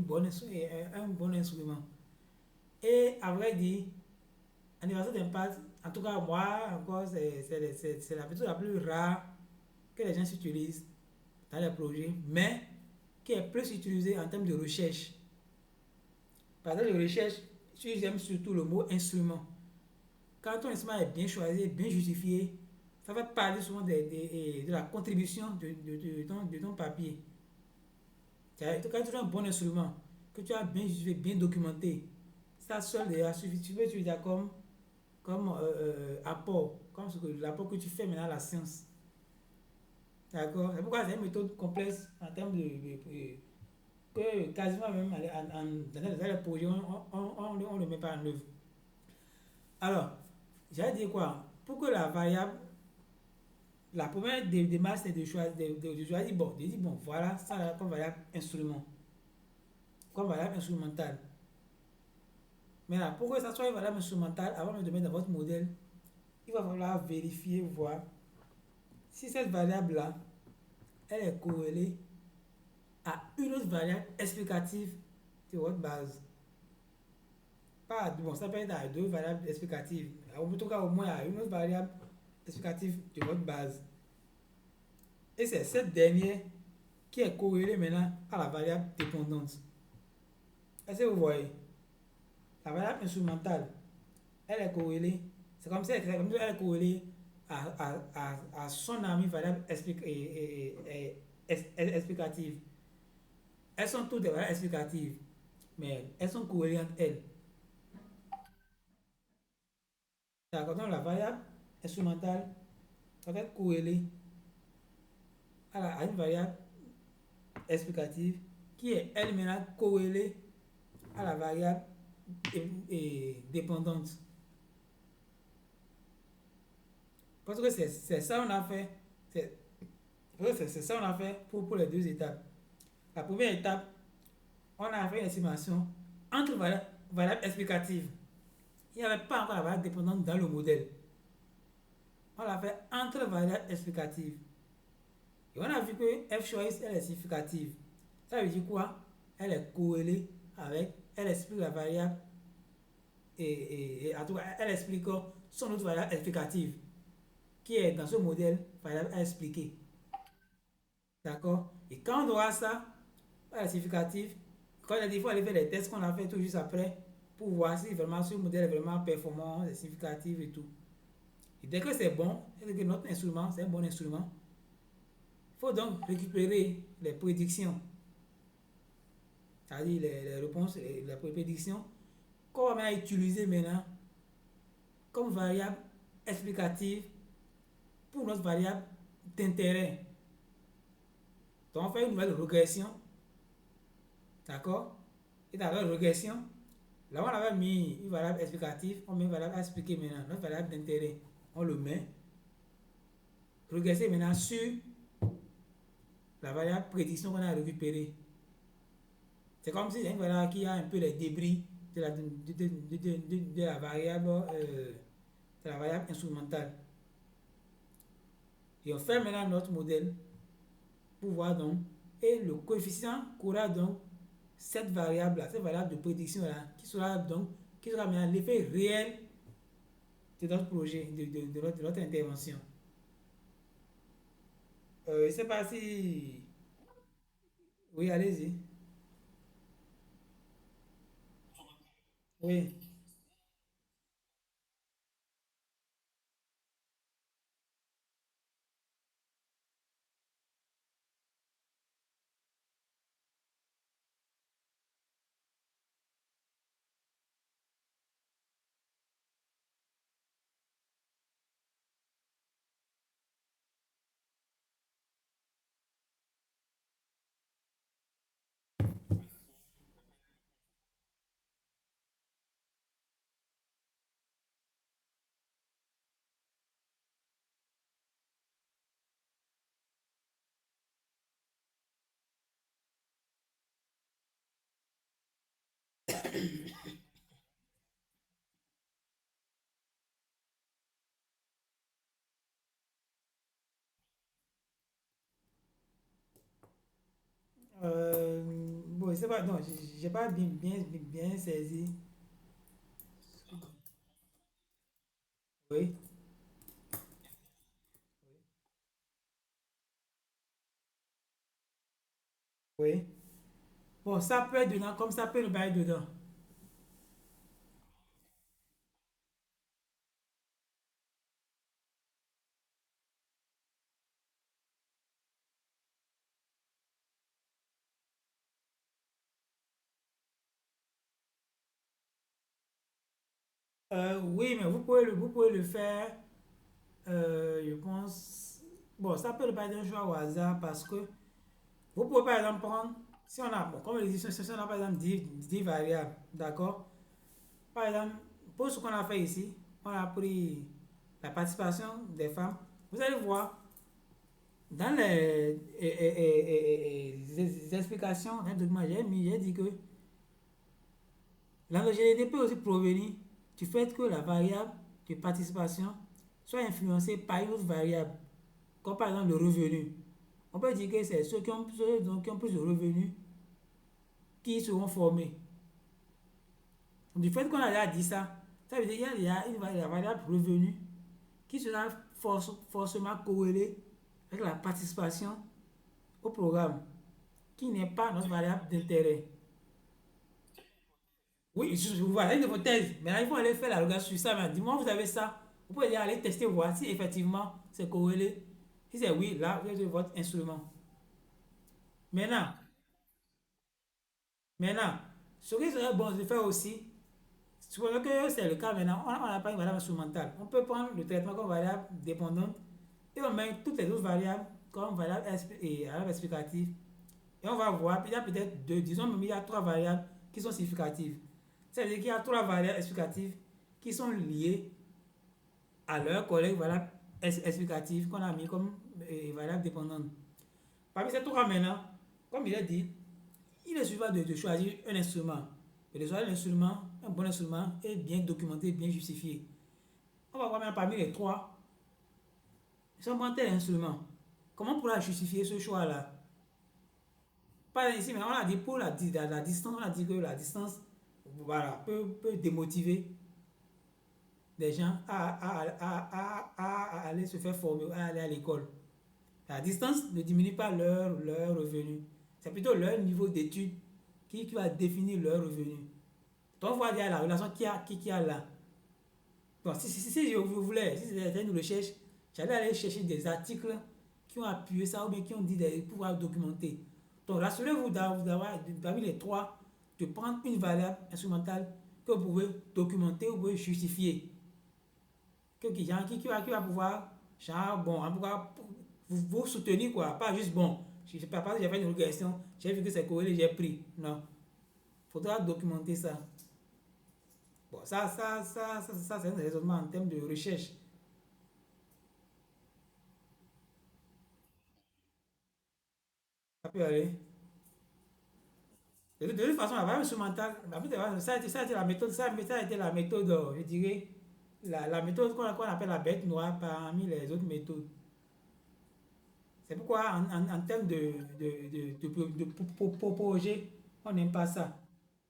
un bon instrument. Et à vrai dire, en évaluation d'impact, en tout cas moi, encore, c'est la méthode la plus rare que les gens utilisent dans les projets, mais qui est plus utilisée en termes de recherche. Par exemple, de recherche, j'aime surtout le mot instrument. Quand ton instrument est bien choisi, bien justifié, ça va parler souvent de la contribution de ton papier. Quand tu as un bon instrument, que tu as bien justifié, bien documenté, ça seul déjà suffit. Tu peux utiliser comme apport, comme l'apport que tu fais maintenant à la science. D'accord? C'est pourquoi c'est une méthode complexe en termes que quasiment même dans les projets, on ne le met pas en œuvre. Alors, j'allais dire quoi? Pour que la variable, la première démarche, c'est de choisir, bon, de dire, bon, voilà, ça là, comme variable instrument, comme variable instrumentale. Maintenant, pour que ça soit une variable instrumentale, avant de mettre dans votre modèle, il va falloir vérifier, voir si cette variable-là, elle est corrélée à une autre variable explicative de votre base. Pas, bon, ça peut être à deux variables explicatives. En tout cas, au moins à une autre variable explicative de votre base. Et c'est cette dernière qui est corrélée maintenant à la variable dépendante. Est-ce que vous voyez? La variable instrumentale, elle est corrélée. C'est comme si elle est corrélée à son ami variable explicative. Elles sont toutes des variables explicatives, mais elles sont corrélées entre elles. D'accord, donc la variable instrumentale va être corrélée à une variable explicative qui est elle maintenant corrélée à la variable dépendante. Parce que c'est ça qu'on a fait. C'est ça qu'on a fait pour les deux étapes. La première étape, on a fait une estimation entre variables explicatives. Il n'y avait pas encore la variable dépendante dans le modèle. On l'a fait entre variables explicatives. Et on a vu que f choice, elle est significative. Ça veut dire quoi? Elle est corrélée avec, elle explique la variable et en tout cas, elle explique son autre variable explicative qui est dans ce modèle variable à expliquer. D'accord? Et quand on aura ça, la significative, quand il faut aller faire les tests qu'on a fait tout juste après pour voir si vraiment ce modèle est vraiment performant, est significatif et tout. Et dès que c'est bon, et que notre instrument, c'est un bon instrument, il faut donc récupérer les prédictions, c'est-à-dire les réponses, les prédictions qu'on va utiliser maintenant comme variable explicative pour notre variable d'intérêt. Donc on fait une nouvelle régression, d'accord? Et dans la régression, là on avait mis une variable explicative, on met une variable à expliquer maintenant, notre variable d'intérêt, on le met. Régresser maintenant sur la variable prédiction qu'on a récupérée. C'est comme si c'est une variable qui a un peu les débris de la variable instrumentale. Et on fait maintenant notre modèle pour voir donc, et le coefficient qu'aura donc cette variable-là, cette variable de prédiction-là, qui sera maintenant l'effet réel de notre projet, de notre intervention. Je ne sais pas si... Oui, allez-y. Oui. Bon, je sais pas, non, j'ai pas bien saisi. Oui, oui. Bon, ça peut être dedans, comme ça peut ne pas être dedans. Oui, mais vous pouvez le faire, je pense. Bon, ça peut ne pas être un choix au hasard parce que vous pouvez par exemple prendre, si on a, bon, comme les éditions, si on a par exemple 10 variables, d'accord? Par exemple, pour ce qu'on a fait ici, on a pris la participation des femmes. Vous allez voir, dans les explications, dans le document, j'ai dit que l'homogénéité peut aussi provenir du fait que la variable de participation soit influencée par une autre variable, comme par exemple le revenu. On peut dire que c'est ceux qui ont plus de revenus qui seront formés. Du fait qu'on a déjà dit ça, ça veut dire qu'il y a une variable revenu qui sera forcément corrélée avec la participation au programme, qui n'est pas notre variable d'intérêt. Oui, voilà une hypothèse. Maintenant, il faut aller faire la regarde sur ça. Du moment où vous avez ça, vous pouvez aller tester, voir si effectivement c'est corrélé. Si c'est oui, là, vous avez votre instrument. Maintenant, maintenant, ce qui serait bon de faire aussi, supposons que c'est le cas maintenant, on n'a pas une variable instrumentale. On peut prendre le traitement comme variable dépendante et on met toutes les autres variables comme variable explicative. Et on va voir, il y a peut-être deux, disons même il y a trois variables qui sont significatives. C'est-à-dire qu'il y a trois variables explicatives qui sont liées à leur collègue variable explicative qu'on a mis comme variable dépendante. Parmi ces trois maintenant, comme il a dit, il est suffisant de choisir un instrument. Et de choisir l'instrument, un bon instrument, est bien documenté, bien justifié. On va voir maintenant parmi les trois, si on prend tel instrument, comment on pourra justifier ce choix-là? Pas ici, mais on a dit pour la distance, on a dit que la distance voilà, peut démotiver des gens à aller se faire former, à aller à l'école. La distance ne diminue pas leur revenu. C'est plutôt leur niveau d'études qui va définir leur revenu. Donc, on voit déjà la relation qui a là. Bon, si je voulais, si c'était une recherche, j'allais aller chercher des articles qui ont appuyé ça ou bien qui ont dit pour pouvoir documenter. Donc, rassurez-vous d'avoir, parmi les trois, de prendre une variable instrumentale que vous pouvez documenter, vous pouvez justifier. Qui va pouvoir, genre, bon, en tout cas, vous soutenir, quoi. Pas juste, bon, je sais pas, parce que j'ai fait une regression, j'ai vu que c'est corrélé, j'ai pris. Non. Il faudra documenter ça. Bon, ça c'est un raisonnement en termes de recherche. Ça peut aller. De toute façon, la variable instrumentale, ça a été la méthode, ça a été la méthode, je dirais, la méthode qu'on appelle la bête noire parmi les autres méthodes. C'est pourquoi, en termes de projet, on n'aime pas ça.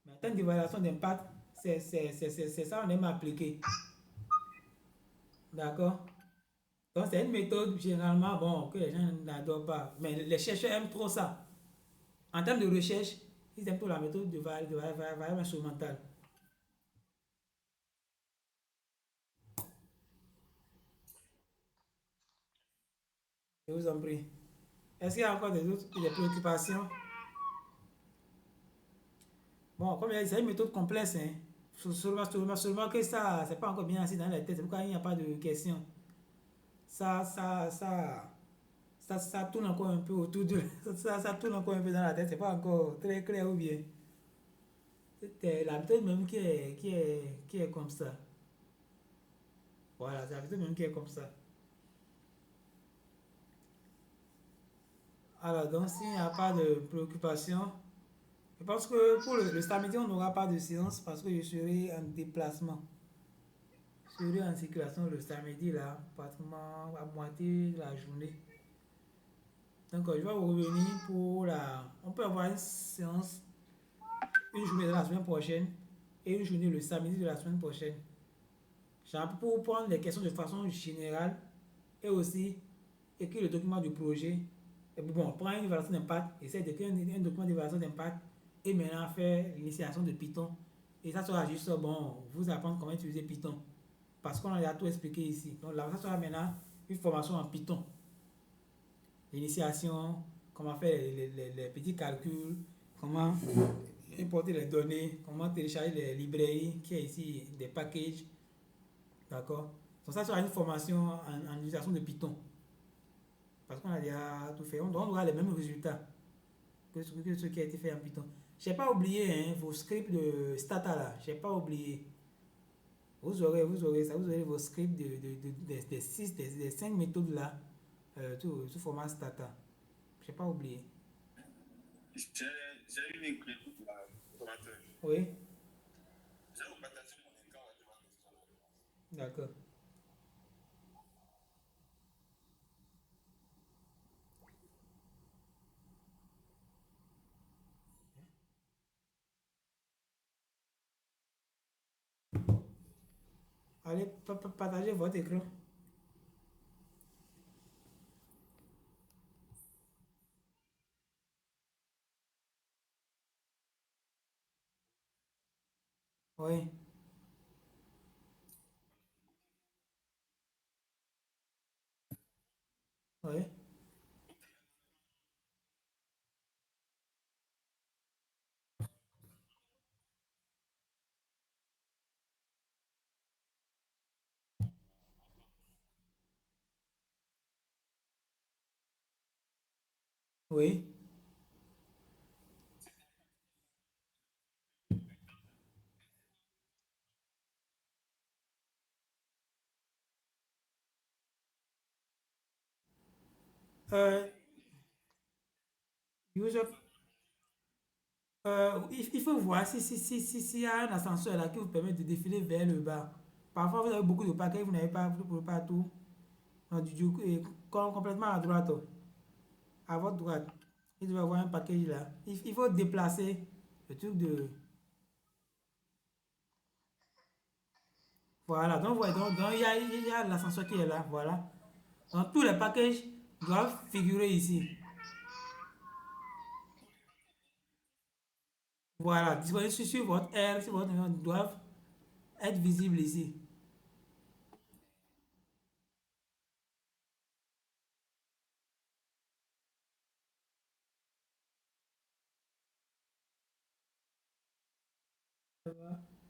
Mais en termes d'évaluation d'impact, c'est ça qu'on aime appliquer. D'accord? Donc, c'est une méthode, généralement, bon, que les gens n'adorent pas. Mais les chercheurs aiment trop ça. En termes de recherche, ils aiment trop la méthode de variable instrumentale. Je vous en prie. Est-ce qu'il y a encore des préoccupations? Bon, comme c'est une méthode complexe, hein. Seulement que ça, c'est pas encore bien assis dans la tête. C'est pourquoi il n'y a pas de questions. Ça, ça, ça, ça tourne encore un peu autour de. Ça tourne encore un peu dans la tête. C'est pas encore très clair ou bien. C'est la méthode même qui est comme ça. Voilà, c'est la méthode même qui est comme ça. Alors, donc, s'il n'y a pas de préoccupation, je pense que pour le samedi, on n'aura pas de séance parce que je serai en déplacement. Je serai en circulation le samedi, là, pratiquement à moitié de la journée. Donc, je vais vous revenir pour la. On peut avoir une séance, une journée de la semaine prochaine et une journée le samedi de la semaine prochaine. Genre pour prendre les questions de façon générale et aussi écrire le document du projet. Et bon, prendre une évaluation d'impact, essayer d'écrire un document d'évaluation d'impact et maintenant faire l'initiation de Python. Et ça sera juste, bon, vous apprendre comment utiliser Python. Parce qu'on a tout expliqué ici. Donc là, ça sera maintenant une formation en Python. L'initiation, comment faire les petits calculs, comment importer les données, comment télécharger les librairies qui est ici, des packages. D'accord? Donc ça sera une formation en utilisation de Python. Parce qu'on a déjà tout fait. On aura les mêmes résultats que ce qui a été fait en Python. Je n'ai pas oublié hein, vos scripts de Stata là. Je n'ai pas oublié. Vous aurez vos scripts des 5 méthodes là, sous format Stata. Je n'ai pas oublié. J'ai une inquiétude là, formateur. Oui, Je vais vous partager mon écran de ma question. d'accord. Allez, partagez votre écran. Oui, oui, oui. Euh, User, il faut voir s'il y a un ascenseur là qui vous permet de défiler vers le bas. Parfois, vous avez beaucoup de paquets, vous n'avez pas, vous ne pouvez pas tout. Donc, du coup, complètement à droite, à votre droite, il doit y avoir un package là. Il faut déplacer le truc de. Voilà, donc, donc, il y a l'ascenseur qui est là, voilà. Donc, tous les packages doivent figurer ici. Voilà, disponible sur votre R, sur votre numéro, doivent être visibles ici.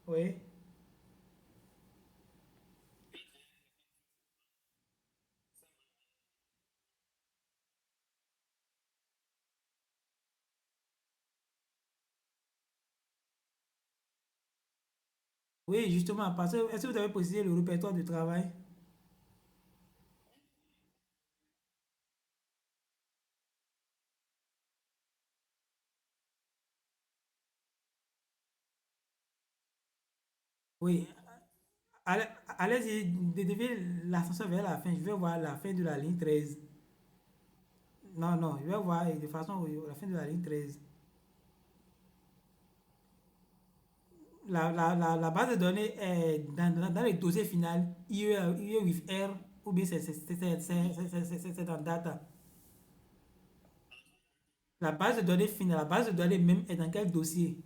Oui, oui, justement, parce que est-ce que vous avez précisé le répertoire de travail? Oui, allez- allez-y, devez l'ascenseur vers la fin. Je vais voir la fin de la ligne 13. Non, non, je vais voir de façon la fin de la ligne 13. La base de données est dans le dossier final, IE with R, ou bien c'est dans data. La base de données finale, la base de données même est dans quel dossier?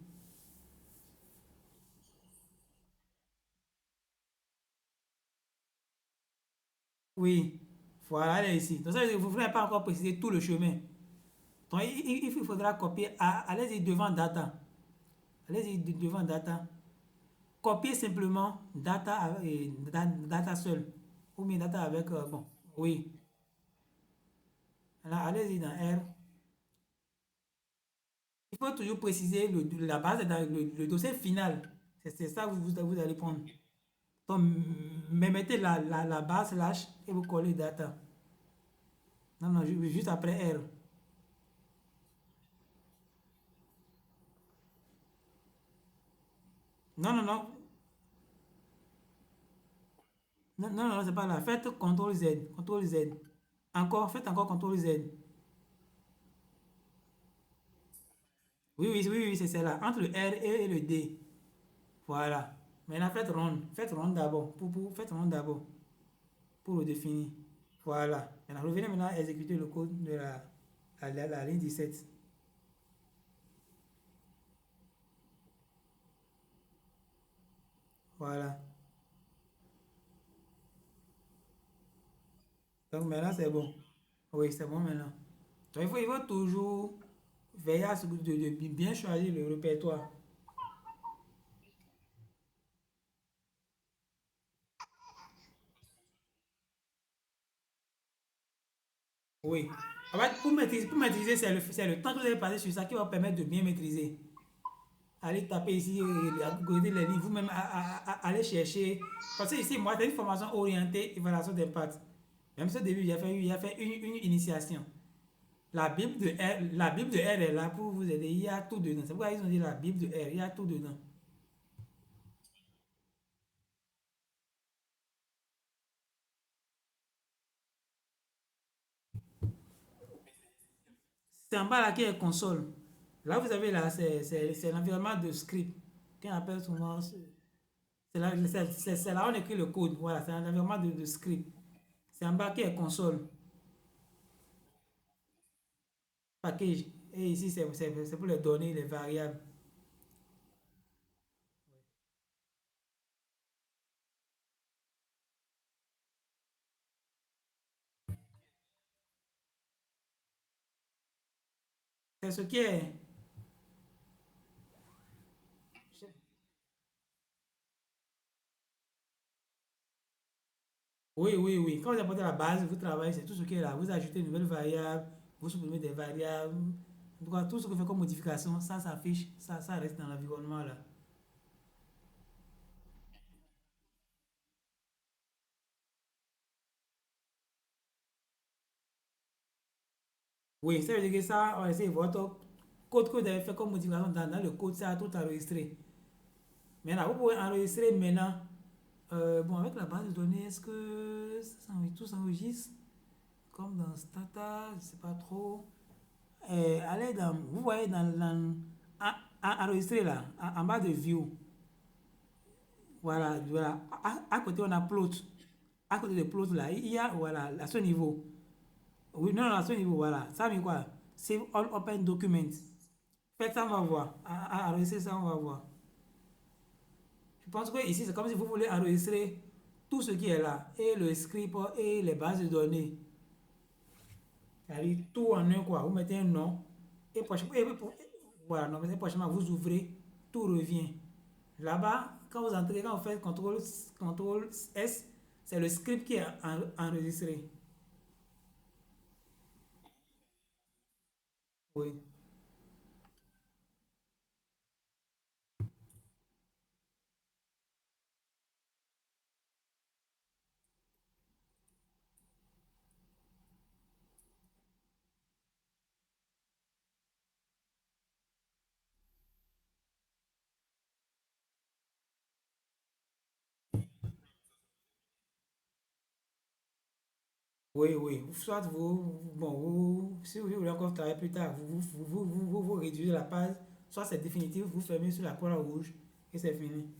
Oui, voilà, elle est ici. Donc ça, vous n'avez pas encore précisé tout le chemin. Donc il faudra copier, allez-y devant data. Allez-y devant data. Copier simplement data, data seul. Ou bien data avec, bon, oui. Alors, allez-y dans R. Il faut toujours préciser la base est dans le dossier final. C'est ça que vous allez prendre. Donc, mettez la base slash et vous collez data. Non, non, juste après R. Non, non, non. Non, non, non, c'est pas là. Faites CTRL Z. CTRL Z. Encore, faites encore CTRL Z. Oui, oui, oui, oui, c'est celle-là. Entre le R et le D. Voilà. Maintenant, faites rond. Faites rond d'abord. Faites rond d'abord. Pour le définir. Voilà. Maintenant, revenez maintenant à exécuter le code de la ligne 17. Voilà. Donc maintenant, c'est bon. Oui, c'est bon maintenant. Donc, il faut toujours veiller à ce de bien choisir le répertoire. Oui. En fait, pour maîtriser c'est le temps que vous allez passer sur ça qui va vous permettre de bien maîtriser. Allez taper ici, regarder les livres, vous-même aller chercher. Parce que ici, moi, c'est une formation orientée évaluation d'impact. Même ce début, il a fait une initiation. La Bible de R est là pour vous aider. Il y a tout dedans. C'est pourquoi ils ont dit la Bible de R. Il y a tout dedans. C'est en bas là qui est console. Là, vous avez là, c'est l'environnement de script. Qu'on appelle souvent. C'est là où on écrit le code. Voilà, c'est un environnement de script. C'est en bas qui est console, package. Et ici, c'est pour les données, les variables. C'est ce qui est. Oui, oui, oui. Quand vous apportez la base, vous travaillez, c'est tout ce qui est là. Vous ajoutez une nouvelle variable, vous supprimez des variables. En tout cas, tout ce que vous faites comme modification, ça s'affiche, ça reste dans l'environnement là. Oui, ça veut dire que ça, on essaie votre code que vous avez fait comme modification dans le code, ça a tout enregistré. Maintenant, vous pouvez enregistrer maintenant. Bon, avec la base de données, est-ce que tout s'enregistre comme dans Stata? Je ne sais pas trop. Allez dans, vous voyez enregistrer là, en bas de view. Voilà, voilà. À côté, on a plot. À côté de plot là, il y a, voilà, à ce niveau. Oui, non, non, à ce niveau, voilà. Ça veut dire quoi? Save all open documents. Faites ça, on va voir. Enregistrer ça, on va voir. Je pense que ici, c'est comme si vous voulez enregistrer tout ce qui est là. Et le script et les bases de données. C'est-à-dire tout en un, quoi. Vous mettez un nom. Et prochainement, voilà, non, mais prochainement, vous ouvrez, tout revient. Là-bas, quand vous entrez, quand vous faites CTRL S, c'est le script qui est enregistré. Oui. Oui, oui. Soit si vous voulez encore travailler plus tard, vous réduisez la page. Soit c'est définitif, vous fermez sur la croix rouge et c'est fini.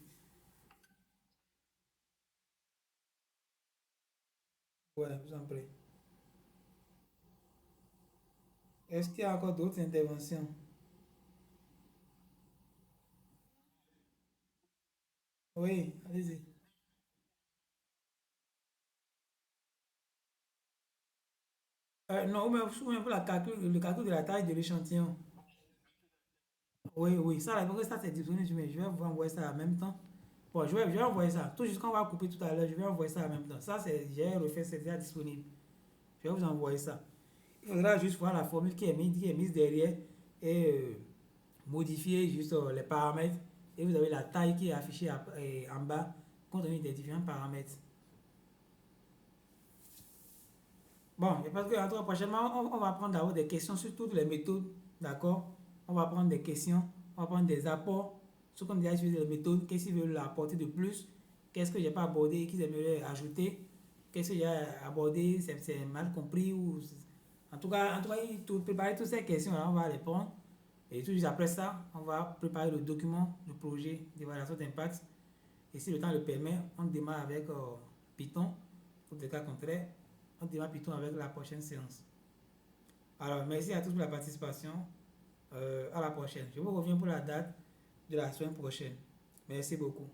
Voilà, vous en prie. Est-ce qu'il y a encore d'autres interventions? Oui, allez-y. Non, ou même pour le calcul de la taille de l'échantillon. Oui, oui, ça, là, ça c'est disponible, mais je vais vous envoyer ça en même temps. Bon, je vais envoyer ça. Tout juste qu'on va couper tout à l'heure, je vais envoyer ça en même temps. Ça, j'ai refait, c'est déjà disponible. Je vais vous envoyer ça. Il faudra juste voir la formule qui est mise derrière et modifier juste les paramètres. Et vous avez la taille qui est affichée en bas, compte tenu des différents paramètres. Bon, et parce que prochainement, on va prendre d'abord des questions sur toutes les méthodes, d'accord? On va prendre des questions, on va prendre des apports, ce qu'on a déjà utilisé les méthodes, qu'est-ce qu'ils veulent apporter de plus, qu'est-ce que j'ai pas abordé, qu'ils aimeraient ajouter, qu'est-ce que j'ai abordé, c'est mal compris ou en tout cas, préparer toutes ces questions-là, on va les prendre. Et tout juste après ça, on va préparer le document, le projet d'évaluation d'impact. Et si le temps le permet, on démarre avec Python. Pour des cas contraires, on démarre Python avec la prochaine séance. Alors, merci à tous pour la participation. À la prochaine. Je vous reviens pour la date de la semaine prochaine. Merci beaucoup.